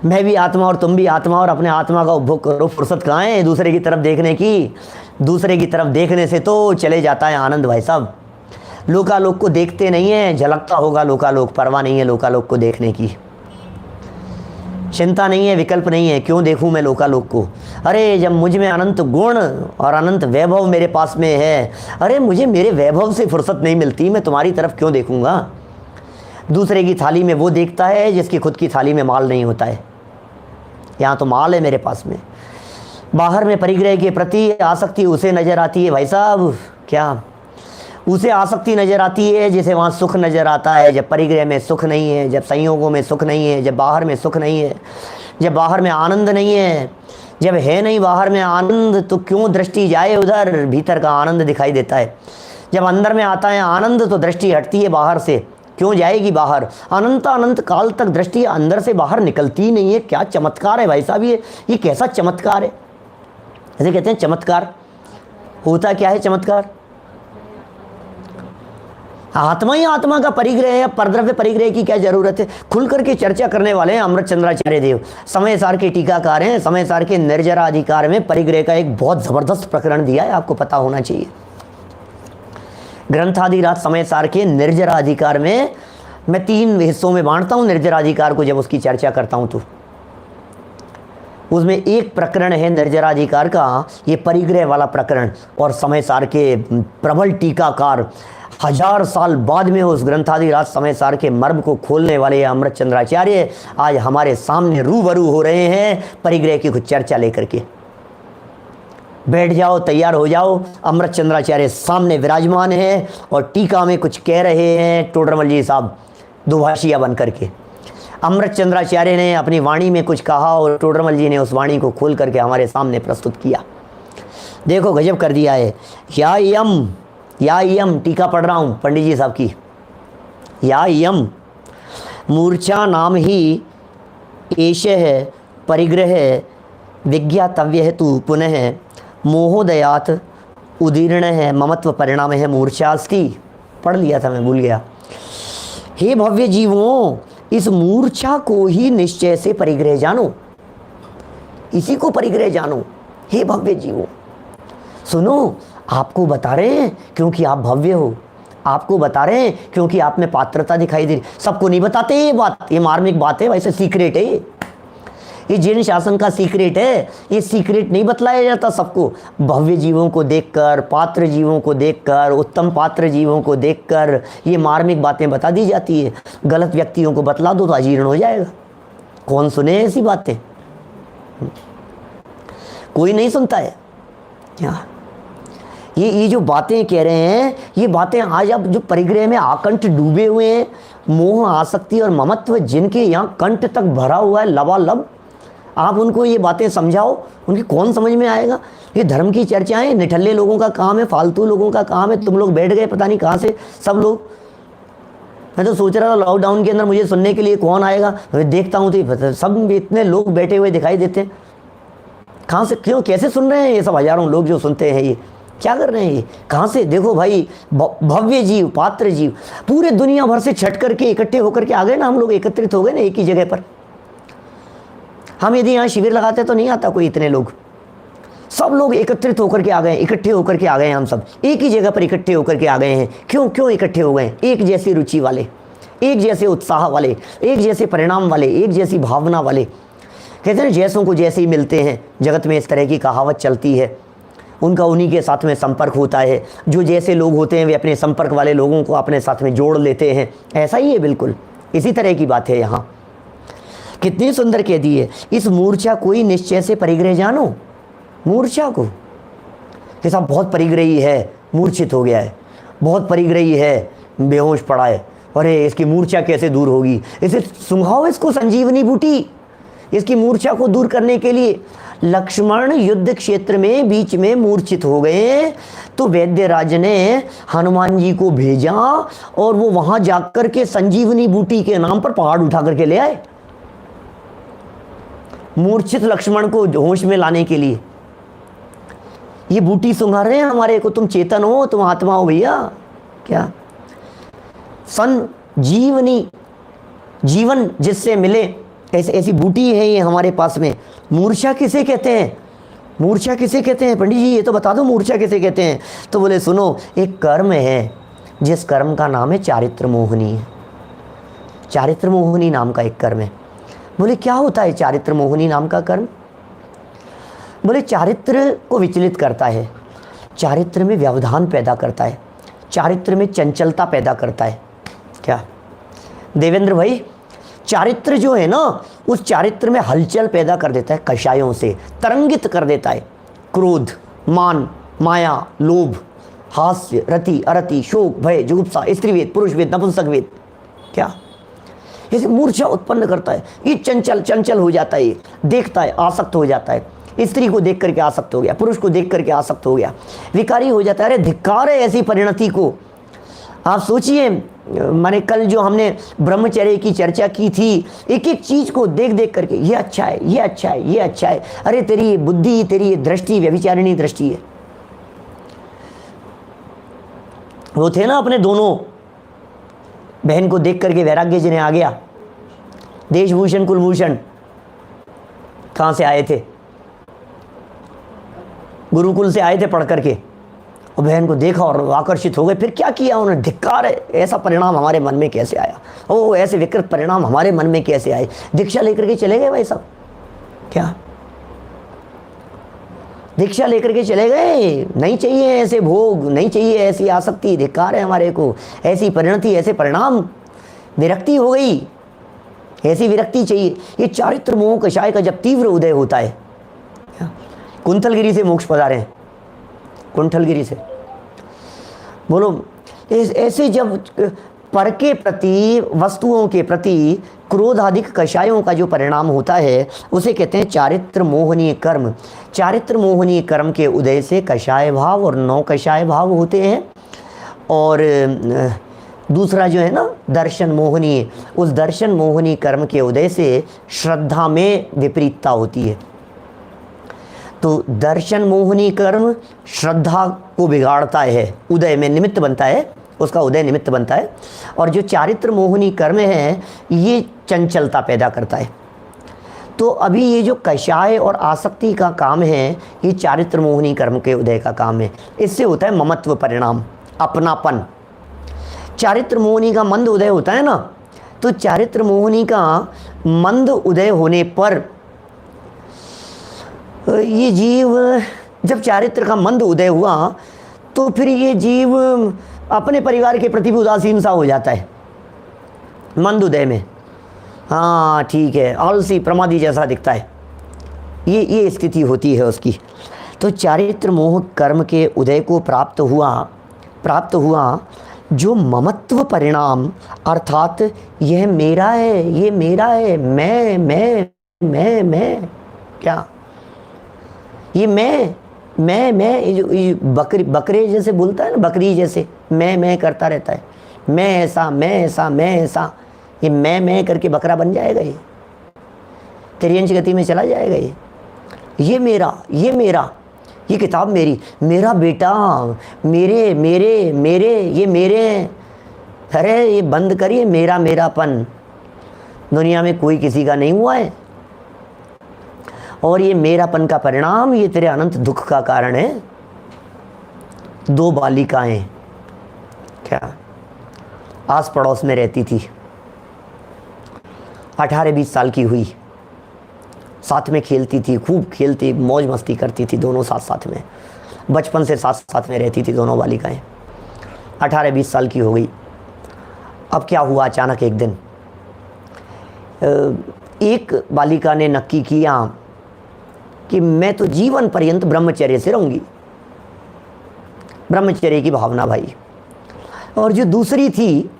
मैं भी आत्मा और तुम भी आत्मा, और अपने आत्मा का उपभोग करो। फुर्सत कहाँ है दूसरे की तरफ देखने की। दूसरे की तरफ देखने से तो चले जाता है आनंद भाई साहब। लोकालोक को देखते नहीं है, झलकता होगा लोकालोक, परवाह नहीं है लोकालोक को देखने की, चिंता नहीं है, विकल्प नहीं है, क्यों देखूं मैं लोकालोक को। अरे जब मुझ में अनंत गुण और अनंत वैभव मेरे पास में है, अरे मुझे मेरे वैभव से फुर्सत नहीं मिलती, मैं तुम्हारी तरफ क्यों देखूंगा। दूसरे की थाली में वो देखता है जिसकी खुद की थाली में माल नहीं होता है। यहाँ तो माल है मेरे पास में। बाहर में परिग्रह के प्रति आसक्ति उसे नज़र आती है भाई साहब, क्या उसे आसक्ति नज़र आती है जिसे वहाँ सुख नज़र आता है। जब परिग्रह में सुख नहीं है, जब संयोगों में सुख नहीं है, जब बाहर में सुख नहीं है, जब बाहर में आनंद नहीं है, जब है नहीं बाहर में आनंद, तो क्यों दृष्टि जाए उधर, भीतर का आनंद दिखाई देता है। जब अंदर में आता है आनंद तो दृष्टि हटती है बाहर से, क्यों जाएगी बाहर। अनंत अनंत काल तक दृष्टि अंदर से बाहर निकलती ही नहीं है। क्या चमत्कार है भाई साहब, ये कैसा चमत्कार है। ऐसे कहते हैं चमत्कार होता क्या है। चमत्कार आत्मा ही आत्मा का परिग्रह है, परद्रव्य परिग्रह की क्या जरूरत है। खुल करके चर्चा करने वाले हैं अमृत चंद्राचार्य देव, समय सार के टीकाकार हैं। समय सार के निर्जरा अधिकार में परिग्रह का एक बहुत जबरदस्त प्रकरण दिया है, आपको पता होना चाहिए। ग्रंथाधिराज समय सार के निर्जरा अधिकार में मैं 3 हिस्सों में बांटता हूँ निर्जरा अधिकार को, जब उसकी चर्चा करता हूँ तो उसमें एक प्रकरण है निर्जराधिकार का, ये परिग्रह वाला प्रकरण। और समय सार के प्रबल टीकाकार 1000 साल बाद में उस ग्रंथाधिराज समय सार के मर्म को खोलने वाले अमृत चंद्राचार्य आज हमारे सामने रूबरू हो रहे हैं परिग्रह की कुछ चर्चा लेकर के। बैठ जाओ, तैयार हो जाओ। अमृत चंद्राचार्य सामने विराजमान है और टीका में कुछ कह रहे हैं टोडरमल जी साहब, दुभाषिया बन करके। अमृत चंद्राचार्य ने अपनी वाणी में कुछ कहा और टोडरमल जी ने उस वाणी को खोल करके हमारे सामने प्रस्तुत किया। देखो गजब कर दिया है। या यम टीका पढ़ रहा हूँ पंडित जी साहब की। या यम मूर्छा नाम ही एष है परिग्रह विज्ञातव्य है तू पुनः मोहोदयात उदीर्ण है ममत्व परिणाम है मूर्छास्ति। पढ़ लिया था मैं, भूल गया। हे भव्य जीवों, इस मूर्छा को ही निश्चय से परिग्रह जानो, इसी को परिग्रह जानो। हे भव्य जीवों सुनो, आपको बता रहे हैं क्योंकि आप भव्य हो, आपको बता रहे हैं क्योंकि आप में पात्रता दिखाई दे रही। सबको नहीं बताते ये बात, ये मार्मिक बात है, वैसे सीक्रेट है ये जैन शासन का सीक्रेट है। ये सीक्रेट नहीं बतलाया जाता सबको। भव्य जीवों को देखकर, पात्र जीवों को देखकर, उत्तम पात्र जीवों को देखकर ये मार्मिक बातें बता दी जाती है। गलत व्यक्तियों को बतला दो तो अजीर्ण हो जाएगा। कौन सुने ऐसी बातें। कोई नहीं सुनता है। क्या ये जो बातें कह रहे हैं, ये बातें आज आप जो परिग्रह में आकंठ डूबे हुए हैं, मोह आसक्ति और ममत्व जिनके यहाँ कंठ तक भरा हुआ है लबालब, आप उनको ये बातें समझाओ, उनकी कौन समझ में आएगा। ये धर्म की चर्चाएं निठल्ले लोगों का काम है, फालतू लोगों का काम है। तुम लोग बैठ गए पता नहीं कहाँ से सब लोग। मैं तो सोच रहा था लॉकडाउन के अंदर मुझे सुनने के लिए कौन आएगा, मैं देखता हूँ तो सब इतने लोग बैठे हुए दिखाई देते हैं। कहाँ से, क्यों, कैसे सुन रहे हैं ये सब हजारों लोग जो सुनते हैं, ये क्या कर रहे हैं, ये कहाँ से। देखो भाई, भव्य जीव, पात्र जीव पूरे दुनिया भर से छट करके इकट्ठे होकर के आ गए ना, हम लोग एकत्रित हो गए ना एक ही जगह पर। हम यदि यहाँ शिविर लगाते तो नहीं आता कोई इतने लोग, सब लोग एकत्रित होकर के आ गए, इकट्ठे होकर के आ गए, हम सब एक ही जगह पर इकट्ठे होकर के आ गए हैं। क्यों इकट्ठे हो गए, एक जैसी रुचि वाले, एक जैसे उत्साह वाले, एक जैसे परिणाम वाले, एक जैसी भावना वाले। कहते हैं जैसों को जैसे ही मिलते हैं, जगत में इस तरह की कहावत चलती है, उनका उन्हीं के साथ में संपर्क होता है। जो जैसे लोग होते हैं वे अपने संपर्क वाले लोगों को अपने साथ में जोड़ लेते हैं। ऐसा ही है, बिल्कुल इसी तरह की बात है यहाँ। कितनी सुंदर कह दी है, इस मूर्छा कोई निश्चय से परिग्रह जानो। मूर्छा को कि साहब बहुत परिग्रही है, मूर्छित हो गया है, बहुत परिग्रही है, बेहोश पड़ा है, अरे इसकी मूर्छा कैसे दूर होगी, इसे सुंघाओ, इसको संजीवनी बूटी। इसकी मूर्छा को दूर करने के लिए लक्ष्मण युद्ध क्षेत्र में बीच में मूर्छित हो गए, तो वैद्यराज ने हनुमान जी को भेजा और वो वहां जाकर के संजीवनी बूटी के नाम पर पहाड़ उठा करके ले आए, मूर्छित लक्ष्मण को होश में लाने के लिए। ये बूटी सुंघा रहे हैं हमारे को, तुम चेतन हो, तुम आत्मा हो भैया। क्या संजीवनी, जीवन जिससे मिले, ऐसी बूटी है ये हमारे पास में। मूर्छा किसे कहते हैं, मूर्छा किसे कहते हैं पंडित जी, ये तो बता दो मूर्छा किसे कहते हैं। तो बोले सुनो, एक कर्म है जिस कर्म का नाम है चारित्र मोहिनी है। चारित्र मोहिनी नाम का एक कर्म है। बोले क्या होता है चारित्र मोहिनी नाम का कर्म। बोले चारित्र को विचलित करता है, चारित्र में व्यवधान पैदा करता है, चारित्र में चंचलता पैदा करता है। क्या देवेंद्र भाई, चारित्र जो है ना, उस चारित्र में हलचल पैदा कर देता है, कषायों से तरंगित कर देता है। क्रोध, मान, माया, लोभ, हास्य, रति, अरति, शोक, भय, जुगुप्सा, स्त्रीवेद, पुरुषवेद, नपुंसकवेद, क्या जैसे मूर्छा उत्पन्न करता है। ये चंचल हो जाता है, ये देखता है, आसक्त हो जाता है, स्त्री को देख करके आसक्त हो गया, पुरुष को देख करके आसक्त हो गया, विकारी हो जाता है। अरे धिक्कार है ऐसी परिणति को। आप सोचिए, माने कल जो हमने ब्रह्मचर्य की चर्चा की थी, एक एक चीज को देख देख करके ये अच्छा है, ये अच्छा है, ये अच्छा है। अरे तेरी बुद्धि, तेरी दृष्टि व्यभिचारिणी दृष्टि है। वो थे ना अपने दोनों बहन को देख करके वैराग्य जी ने आ गया, देशभूषण कुलभूषण कहाँ से आए थे, गुरुकुल से आए थे पढ़ करके, और बहन को देखा और आकर्षित हो गए। फिर क्या किया उन्होंने, धिक्कार है, ऐसा परिणाम हमारे मन में कैसे आया, ओ ऐसे विकृत परिणाम हमारे मन में कैसे आए। दीक्षा लेकर के चले गए भाई साहब, क्या दीक्षा लेकर के चले गए। नहीं चाहिए ऐसे भोग, नहीं चाहिए ऐसी आसक्ति, धिक्कार है हमारे को, ऐसी परिणति, ऐसे परिणाम, विरक्ति हो गई, ऐसी विरक्ति चाहिए। ये चारित्र मोह कषाय का जब तीव्र उदय होता है, कुंथलगिरी से मोक्ष पधारे हैं, कुंठलगिरी से बोलो, ऐसे जब पर के प्रति, वस्तुओं के प्रति क्रोधाधिक कषायों का जो परिणाम होता है उसे कहते हैं चारित्र मोहनीय कर्म। चारित्र मोहनीय कर्म के उदय से कषाय भाव और नौ कषाय भाव होते हैं। और दूसरा जो है ना दर्शन मोहनीय, उस दर्शन मोहनीय कर्म के उदय से श्रद्धा में विपरीतता होती है। तो दर्शन मोहनी कर्म श्रद्धा को बिगाड़ता है, उदय में निमित्त बनता है, उसका उदय निमित्त बनता है। और जो चारित्र मोहनी कर्म है ये चंचलता पैदा करता है। तो अभी ये जो कषाय और आसक्ति का काम है ये चारित्र मोहनी कर्म के उदय का काम है। इससे होता है ममत्व परिणाम, अपनापन। चारित्र मोहनी का मंद उदय होता है ना, तो चारित्र मोहनी का मंद उदय होने पर ये जीव, जब चारित्र का मंद उदय हुआ तो फिर ये जीव अपने परिवार के प्रति भी उदासीन सा हो जाता है मंद उदय में। हाँ ठीक है, आलसी प्रमादी जैसा दिखता है। ये स्थिति होती है उसकी। तो चारित्र मोह कर्म के उदय को प्राप्त हुआ जो ममत्व परिणाम, अर्थात यह मेरा है, ये मेरा है, मैं, क्या ये मैं, ये बकरे जैसे बोलता है ना, बकरी जैसे मैं करता रहता है, मैं ऐसा, ये मैं करके बकरा बन जाएगा, ये तिर्यंच गति में चला जाएगा। ये मेरा, ये किताब मेरी, मेरा बेटा, मेरे, ये मेरे हैं। अरे ये बंद करिए मेरापन, दुनिया में कोई किसी का नहीं हुआ है। और ये मेरापन का परिणाम ये तेरे अनंत दुख का कारण है। 2 बालिकाएं क्या आस पड़ोस में रहती थी, 18-20 साल की हुई, साथ में खेलती थी, खूब खेलती, मौज मस्ती करती थी दोनों साथ में, बचपन से साथ में रहती थी दोनों बालिकाएं। 18-20 साल की हो गई। अब क्या हुआ, अचानक एक दिन एक बालिका ने नक्की किया कि मैं तो जीवन पर्यंत ब्रह्मचर्य से रहूंगी, ब्रह्मचर्य की भावना भाई। और जो दूसरी थी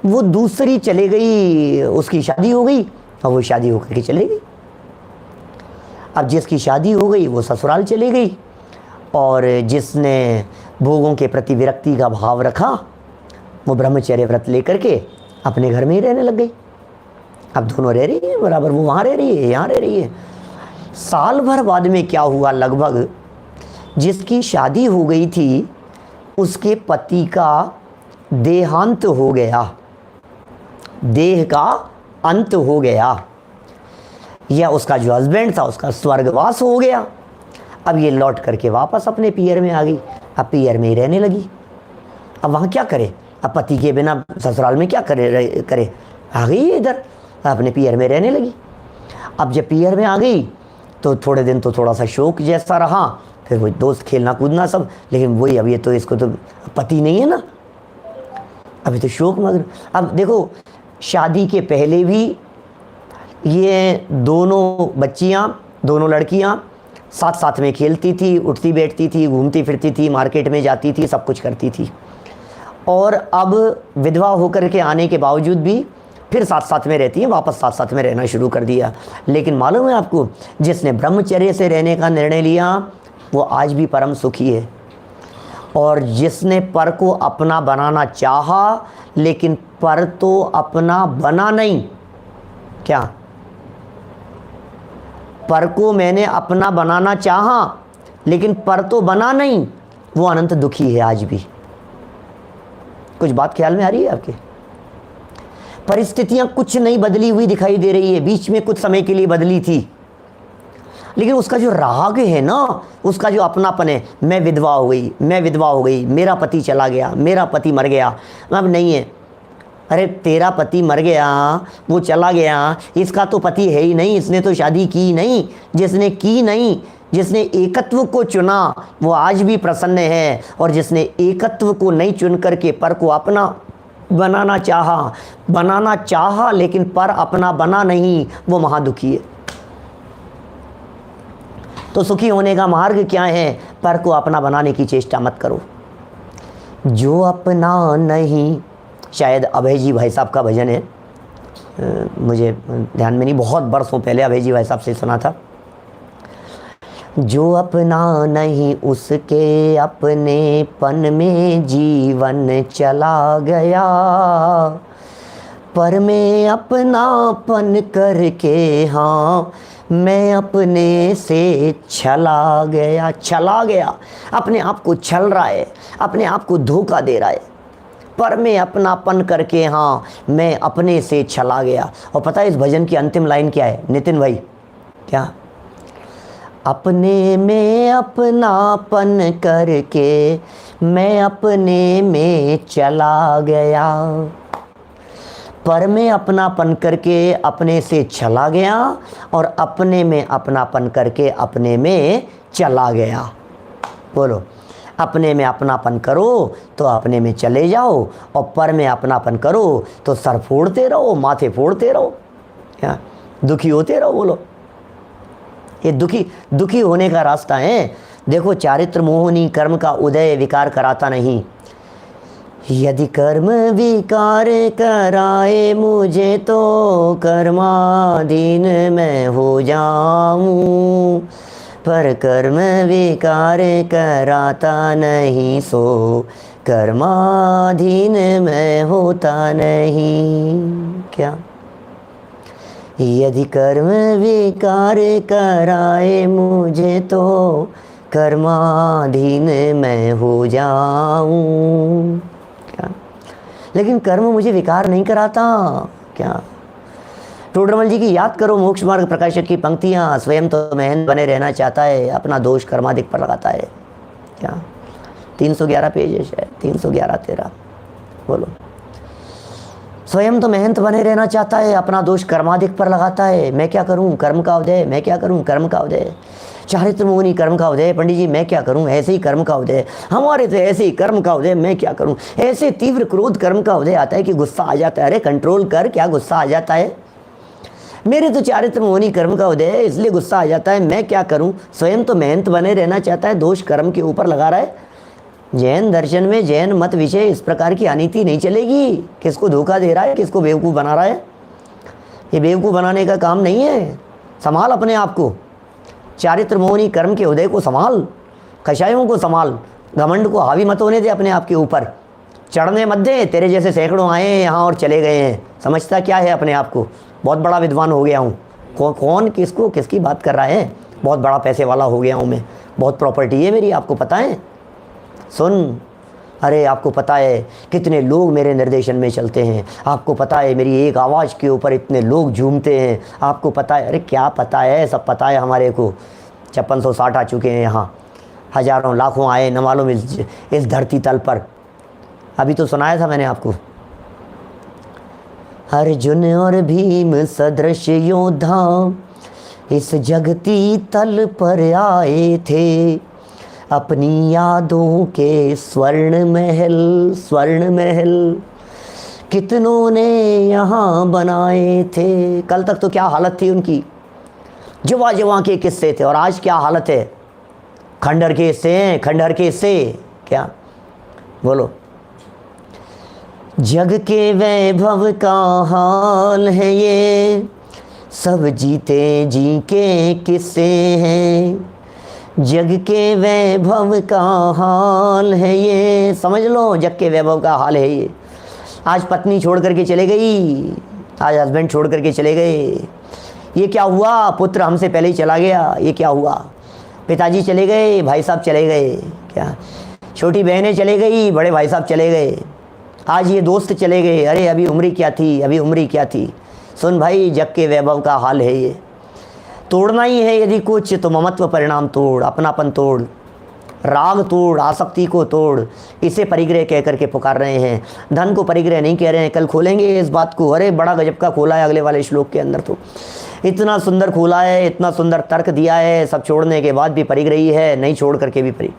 वो दूसरी चले गई, उसकी शादी हो गई और वो शादी होकर के चले गई। अब जिसकी शादी हो गई वो ससुराल चली गई, और जिसने भोगों के प्रति विरक्ति का भाव रखा वो ब्रह्मचर्य व्रत लेकर के अपने घर में ही रहने लग गई। अब दोनों रह रही है बराबर, वो वहाँ रह रही है, यहाँ रह रही है। साल भर बाद में क्या हुआ, लगभग जिसकी शादी हो गई थी उसके पति का देहांत हो गया, देह का अंत हो गया, या उसका जो हस्बैंड था उसका स्वर्गवास हो गया। अब ये लौट करके वापस अपने पियर में आ गई, अब पियर में ही रहने लगी। अब वहाँ क्या करे, अब पति के बिना ससुराल में क्या करे, आ गई इधर, अपने पियर में रहने लगी। अब जब पियर में आ गई तो थोड़े दिन तो थोड़ा सा शौक जैसा रहा, फिर वही दोस्त खेलना कूदना सब, लेकिन वही अब ये तो इसको तो पति नहीं है ना, अभी तो शौक मग्न। अब देखो शादी के पहले भी ये दोनों बच्चियां, दोनों लड़कियां साथ में खेलती थी, उठती बैठती थी, घूमती फिरती थी, मार्केट में जाती थी, सब कुछ करती थी। और अब विधवा होकर के आने के बावजूद भी फिर साथ में रहती हैं, वापस साथ में रहना शुरू कर दिया। लेकिन मालूम है आपको, जिसने ब्रह्मचर्य से रहने का निर्णय लिया वो आज भी परम सुखी है, और जिसने पर को अपना बनाना चाहा लेकिन पर तो अपना बना नहीं, क्या पर को मैंने अपना बनाना चाहा लेकिन पर तो बना नहीं, वो अनंत दुखी है आज भी। कुछ बात ख्याल में आ रही है आपके? परिस्थितियां कुछ नहीं बदली हुई दिखाई दे रही है, बीच में कुछ समय के लिए बदली थी, लेकिन उसका जो राग है ना, उसका जो अपनापन है, मैं विधवा हो गई, मेरा पति चला गया, मेरा पति मर गया, अब नहीं है। अरे तेरा पति मर गया, वो चला गया, इसका तो पति है ही नहीं, इसने तो शादी की नहीं। जिसने की नहीं, जिसने एकत्व को चुना वो आज भी प्रसन्न है, और जिसने एकत्व को नहीं चुन करके पर को अपना बनाना चाहा लेकिन पर अपना बना नहीं, वो महादुखी है। तो सुखी होने का मार्ग क्या है? पर को अपना बनाने की चेष्टा मत करो। जो अपना नहीं, शायद अभय जी भाई साहब का भजन है, मुझे ध्यान में नहीं, बहुत बरसों पहले अभय जी भाई साहब से सुना था। जो अपना नहीं उसके अपनेपन में जीवन चला गया, पर मैं अपनापन करके हाँ मैं अपने से चला गया। अपने आप को छल रहा है, अपने आप को धोखा दे रहा है, पर मैं अपनापन करके हाँ मैं अपने से चला गया। और पता है इस भजन की अंतिम लाइन क्या है नितिन भाई? क्या? अपने में अपनापन करके मैं अपने में चला गया, पर मैं अपनापन करके अपने से चला गया, और अपने में अपनापन करके अपने में चला गया। बोलो, अपने में अपनापन करो तो अपने में चले जाओ, और पर में अपनापन करो तो सर फोड़ते रहो, माथे फोड़ते रहो, क्या दुखी होते रहो। बोलो, ये दुखी दुखी होने का रास्ता है। देखो, चारित्र मोहनी कर्म का उदय विकार कराता नहीं। यदि कर्म विकार कराए मुझे तो कर्माधीन मैं हो जाऊं, पर कर्म विकार कराता नहीं सो कर्माधीन मैं होता नहीं। क्या? यदि कर्म विकार कराए मुझे तो कर्माधीन मैं हो जाऊं। क्या? लेकिन कर्म मुझे विकार नहीं कराता। क्या? टोडरमल जी की याद करो मोक्ष मार्ग प्रकाशक की पंक्तियां। स्वयं तो मेहनत बने रहना चाहता है, अपना दोष कर्माधिक पर लगाता है। क्या? 311 पेज है शायद, 311 13। बोलो। स्वयं तो मेहनत बने रहना चाहता है, अपना दोष कर्माधिक पर लगाता है। मैं क्या करूं? कर्म का उदय। मैं क्या करूं? कर्म का उदय। चारित्र मोहनी कर्म का उदय। पंडित जी मैं क्या करूं? ऐसे ही कर्म का उदय। हमारे तो ऐसे ही कर्म का उदय। मैं क्या करूं? ऐसे तीव्र क्रोध कर्म का उदय आता है कि गुस्सा आ जाता है। अरे कंट्रोल कर, क्या गुस्सा आ जाता है? मेरे तो चारित्र मोहनी कर्म का उदय है, इसलिए गुस्सा आ जाता है। मैं क्या करूं? स्वयं तो मेहनत बने रहना चाहता है, दोष कर्म के ऊपर लगा रहा है। जैन दर्शन में, जैन मत विषय इस प्रकार की अनीति नहीं चलेगी। किसको धोखा दे रहा है, किसको बेवकूफ़ बना रहा है? ये बेवकूफ़ बनाने का काम नहीं है। संभाल अपने आप को, चारित्र मोहनी कर्म के उदय को संभाल, कषायों को संभाल, घमंड को हावी मत होने दे अपने आप के ऊपर, चढ़ने मत दे। तेरे जैसे सैकड़ों आए हैं यहाँ और चले गए हैं। समझता क्या है अपने आप को? बहुत बड़ा विद्वान हो गया हूँ। कौन किसको किसकी बात कर रहा है? बहुत बड़ा पैसे वाला हो गया हूँ मैं, बहुत प्रॉपर्टी है मेरी, आपको पता है? सुन, अरे आपको पता है कितने लोग मेरे निर्देशन में चलते हैं? आपको पता है मेरी एक आवाज़ के ऊपर इतने लोग झूमते हैं? आपको पता है? अरे क्या पता है? सब पता है हमारे को। 5660 आ चुके हैं यहाँ, हज़ारों लाखों आए न मालूम इस धरती तल पर। अभी तो सुनाया था मैंने आपको। अर्जुन और भीम सदृश योद्धा इस जगती तल पर आए थे, अपनी यादों के स्वर्ण महल कितनों ने यहाँ बनाए थे। कल तक तो क्या हालत थी उनकी, जुआ जुआ के किस्से थे, और आज क्या हालत है? खंडहर के हिस्से हैं, खंडहर के हिस्से। क्या? बोलो। जग के वैभव का हाल है ये, सब जीते जी के किस्से हैं। जग के वैभव का हाल है ये, समझ लो जग के वैभव का हाल है ये। आज पत्नी छोड़ करके चले गई, आज हस्बैंड छोड़ करके चले गए। ये क्या हुआ? पुत्र हमसे पहले ही चला गया। ये क्या हुआ? पिताजी चले गए, भाई साहब चले गए। क्या? छोटी बहनें चले गई, बड़े भाई साहब चले गए। आज ये दोस्त चले गए। अरे अभी उम्र क्या थी, अभी उम्र क्या थी। सुन भाई, जग के वैभव का हाल है ये। तोड़ना ही है यदि कुछ तो ममत्व परिणाम तोड़, अपनापन तोड़, राग तोड़, आसक्ति को तोड़। इसे परिग्रह कह करके पुकार रहे हैं, धन को परिग्रह नहीं कह रहे हैं। कल खोलेंगे इस बात को। अरे बड़ा गजब का खोला है अगले वाले श्लोक के अंदर, तो इतना सुंदर खोला है, इतना सुंदर तर्क दिया है। सब छोड़ने के बाद भी परिग्रही है, नहीं छोड़ करके भी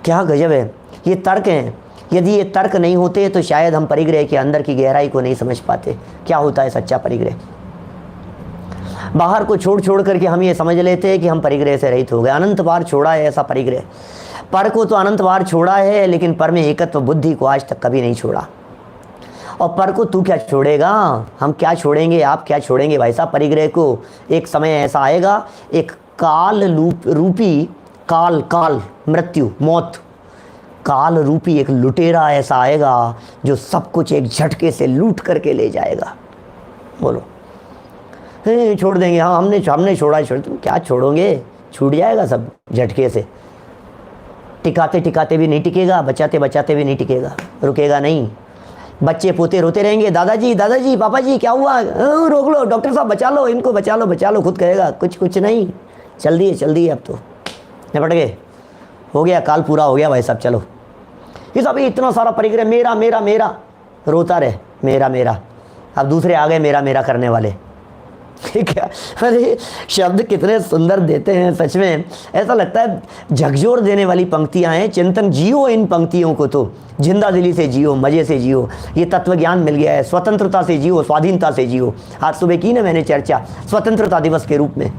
क्या गजब है। ये तर्क हैं, यदि ये तर्क नहीं होते तो शायद हम परिग्रह के अंदर की गहराई को नहीं समझ पाते। क्या होता है सच्चा परिग्रह? बाहर को छोड़ छोड़ करके हम ये समझ लेते हैं कि हम परिग्रह से रहित हो गए। अनंत बार छोड़ा है ऐसा परिग्रह। पर को तो अनंत बार छोड़ा है, लेकिन पर में एकत्व बुद्धि को आज तक कभी नहीं छोड़ा। और पर को तू क्या छोड़ेगा? हम क्या छोड़ेंगे? आप क्या छोड़ेंगे भाई साहब परिग्रह को? एक समय ऐसा आएगा, एक काल रूपी काल मृत्यु, मौत, काल रूपी एक लुटेरा ऐसा आएगा जो सब कुछ एक झटके से लूट करके ले जाएगा। बोलो। छोड़ देंगे, हाँ हमने छोड़ा, छोड़। तुम क्या छोड़ोगे? छूट जाएगा सब झटके से। टिकाते टिकाते भी नहीं टिकेगा, बचाते बचाते भी नहीं टिकेगा, रुकेगा नहीं। बच्चे पोते रोते रहेंगे, दादाजी दादाजी पापा जी क्या हुआ? रोक लो, डॉक्टर साहब बचा लो, इनको बचा लो। खुद कहेगा कुछ नहीं, चल दिए अब तो निपट गए, हो गया, काल पूरा हो गया भाई साहब। चलो ये सब इतना सारा परिग्रह, मेरा मेरा मेरा, रोता रहे मेरा। अब दूसरे आ गए मेरा करने वाले। ठीक है? अरे शब्द कितने सुंदर देते हैं सच में, ऐसा लगता है झकझोर देने वाली पंक्तियां हैं। चिंतन जियो इन पंक्तियों को, तो जिंदा दिली से जियो, मज़े से जियो। ये तत्व ज्ञान मिल गया है। स्वतंत्रता से जियो, स्वाधीनता से जियो। आज सुबह की ना मैंने चर्चा स्वतंत्रता दिवस के रूप में।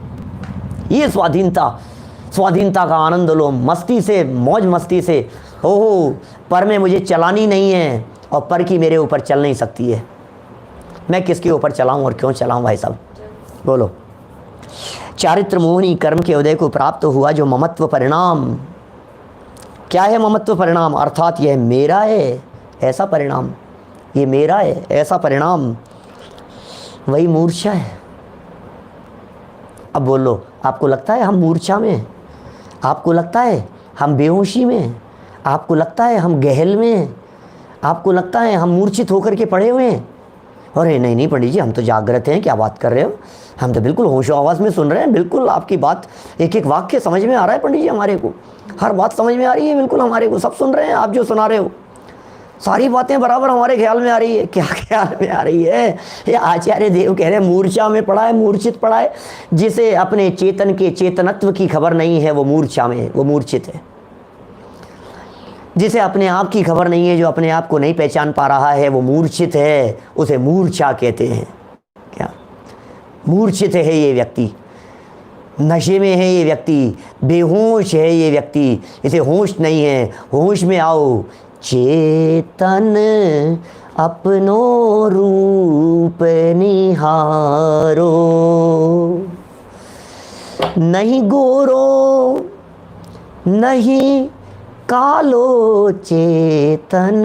ये स्वाधीनता का आनंद लो, मस्ती से, मौज मस्ती से। ओहो, पर में मुझे चलानी नहीं है और पर की मेरे ऊपर चल नहीं सकती है। मैं किसके ऊपर चलाऊं और क्यों चलाऊं भाई साहब, बोलो। चारित्र मोहनी कर्म के उदय को प्राप्त हुआ जो ममत्व परिणाम। क्या है ममत्व परिणाम? अर्थात यह मेरा है ऐसा परिणाम, ये मेरा है ऐसा परिणाम, वही मूर्छा है। अब बोलो, आपको लगता है हम मूर्छा में? आपको लगता है हम बेहोशी में? आपको लगता है हम गहल में? आपको लगता है हम मूर्छित होकर के पड़े हुए हैं? अरे नहीं नहीं पंडित जी, हम तो जागृत हैं, क्या बात कर रहे हो, हम तो बिल्कुल होशो आवाज़ में सुन रहे हैं, बिल्कुल आपकी बात एक एक वाक्य समझ में आ रहा है पंडित जी, हमारे को हर बात समझ में आ रही है, बिल्कुल हमारे को सब सुन रहे हैं, आप जो सुना रहे हो सारी बातें बराबर हमारे ख्याल में आ रही है। क्या ख्याल में आ रही है? ये आचार्य देव कह रहे हैं मूर्छा में पड़ा है, मूर्छित पड़ा है। जिसे अपने चेतन के चेतनत्व की खबर नहीं है वो मूर्छा में, वो मूर्छित है। जिसे अपने आप की खबर नहीं है, जो अपने आप को नहीं पहचान पा रहा है, वो मूर्छित है, उसे मूर्छा कहते हैं। क्या मूर्छित है ये व्यक्ति, नशे में है ये व्यक्ति, बेहोश है ये व्यक्ति, इसे होश नहीं है। होश में आओ, चेतन अपनो रूप निहारो, नहीं गोरो नहीं कालो, चेतन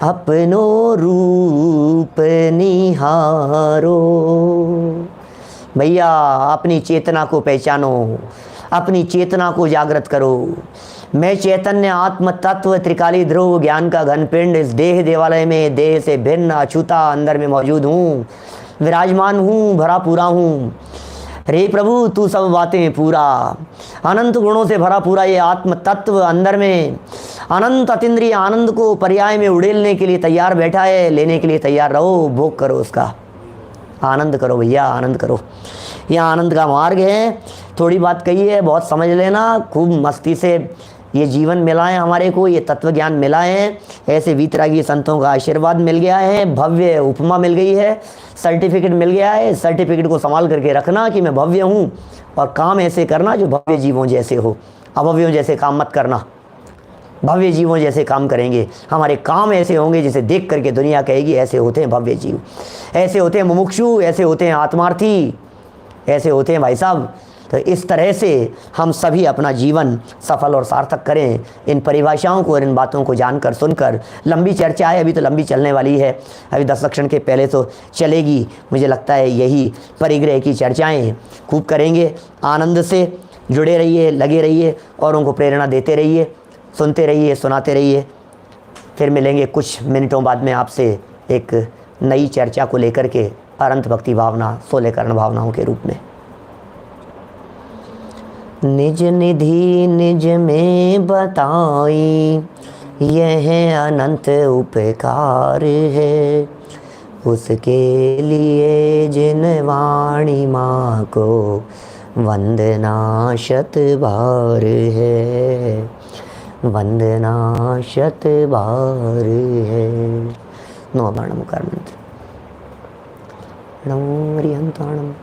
अपनो रूप निहारो। भैया अपनी चेतना को पहचानो, अपनी चेतना को जागृत करो। मैं चैतन्य आत्म तत्व त्रिकाली ध्रुव ज्ञान का घन पिंड इस देह देवालय में देह से भिन्न अछूता अंदर में मौजूद हूँ, विराजमान हूँ, भरा पूरा हूँ। रे प्रभु तू सब बातें पूरा, अनंत गुणों से भरा पूरा ये आत्म तत्व अंदर में अनंत अतीन्द्रिय आनंद को पर्याय में उड़ेलने के लिए तैयार बैठा है। लेने के लिए तैयार रहो, भोग करो, उसका आनंद करो भैया, आनंद करो। यह आनंद का मार्ग है। थोड़ी बात कही है, बहुत समझ लेना, खूब मस्ती से ये जीवन मिला है हमारे को, ये तत्व ज्ञान मिला है, ऐसे वीतरागी संतों का आशीर्वाद मिल गया है, भव्य उपमा मिल गई है, सर्टिफिकेट मिल गया है। सर्टिफिकेट को संभाल करके रखना कि मैं भव्य हूँ, और काम ऐसे करना जो भव्य जीवों जैसे हो। अभव्यों जैसे काम मत करना, भव्य जीवों जैसे काम करेंगे। हमारे काम ऐसे होंगे जिसे देख करके दुनिया कहेगी ऐसे होते हैं भव्य जीव, ऐसे होते हैं मुमुक्षु, ऐसे होते हैं आत्मार्थी, ऐसे होते हैं भाई साहब। तो इस तरह से हम सभी अपना जीवन सफल और सार्थक करें। इन परिभाषाओं को और इन बातों को जानकर सुनकर, लंबी चर्चा है, अभी तो लंबी चलने वाली है, अभी 10 लक्षण के पहले तो चलेगी। मुझे लगता है यही परिग्रह की चर्चाएं खूब करेंगे। आनंद से जुड़े रहिए, लगे रहिए, औरों को प्रेरणा देते रहिए, सुनते रहिए, सुनाते रहिए। फिर मिलेंगे कुछ मिनटों बाद में आपसे एक नई चर्चा को लेकर के, अनंत भक्ति भावना, 16 कर्ण भावनाओं के रूप में। निज निधि निज में बताई, यह अनंत उपकार है, उसके लिए जिन वाणी माँ को वंदना शत बार है, वंदना शत बार है। नमो मुकार मंत्र। नमो हरिहंताणम।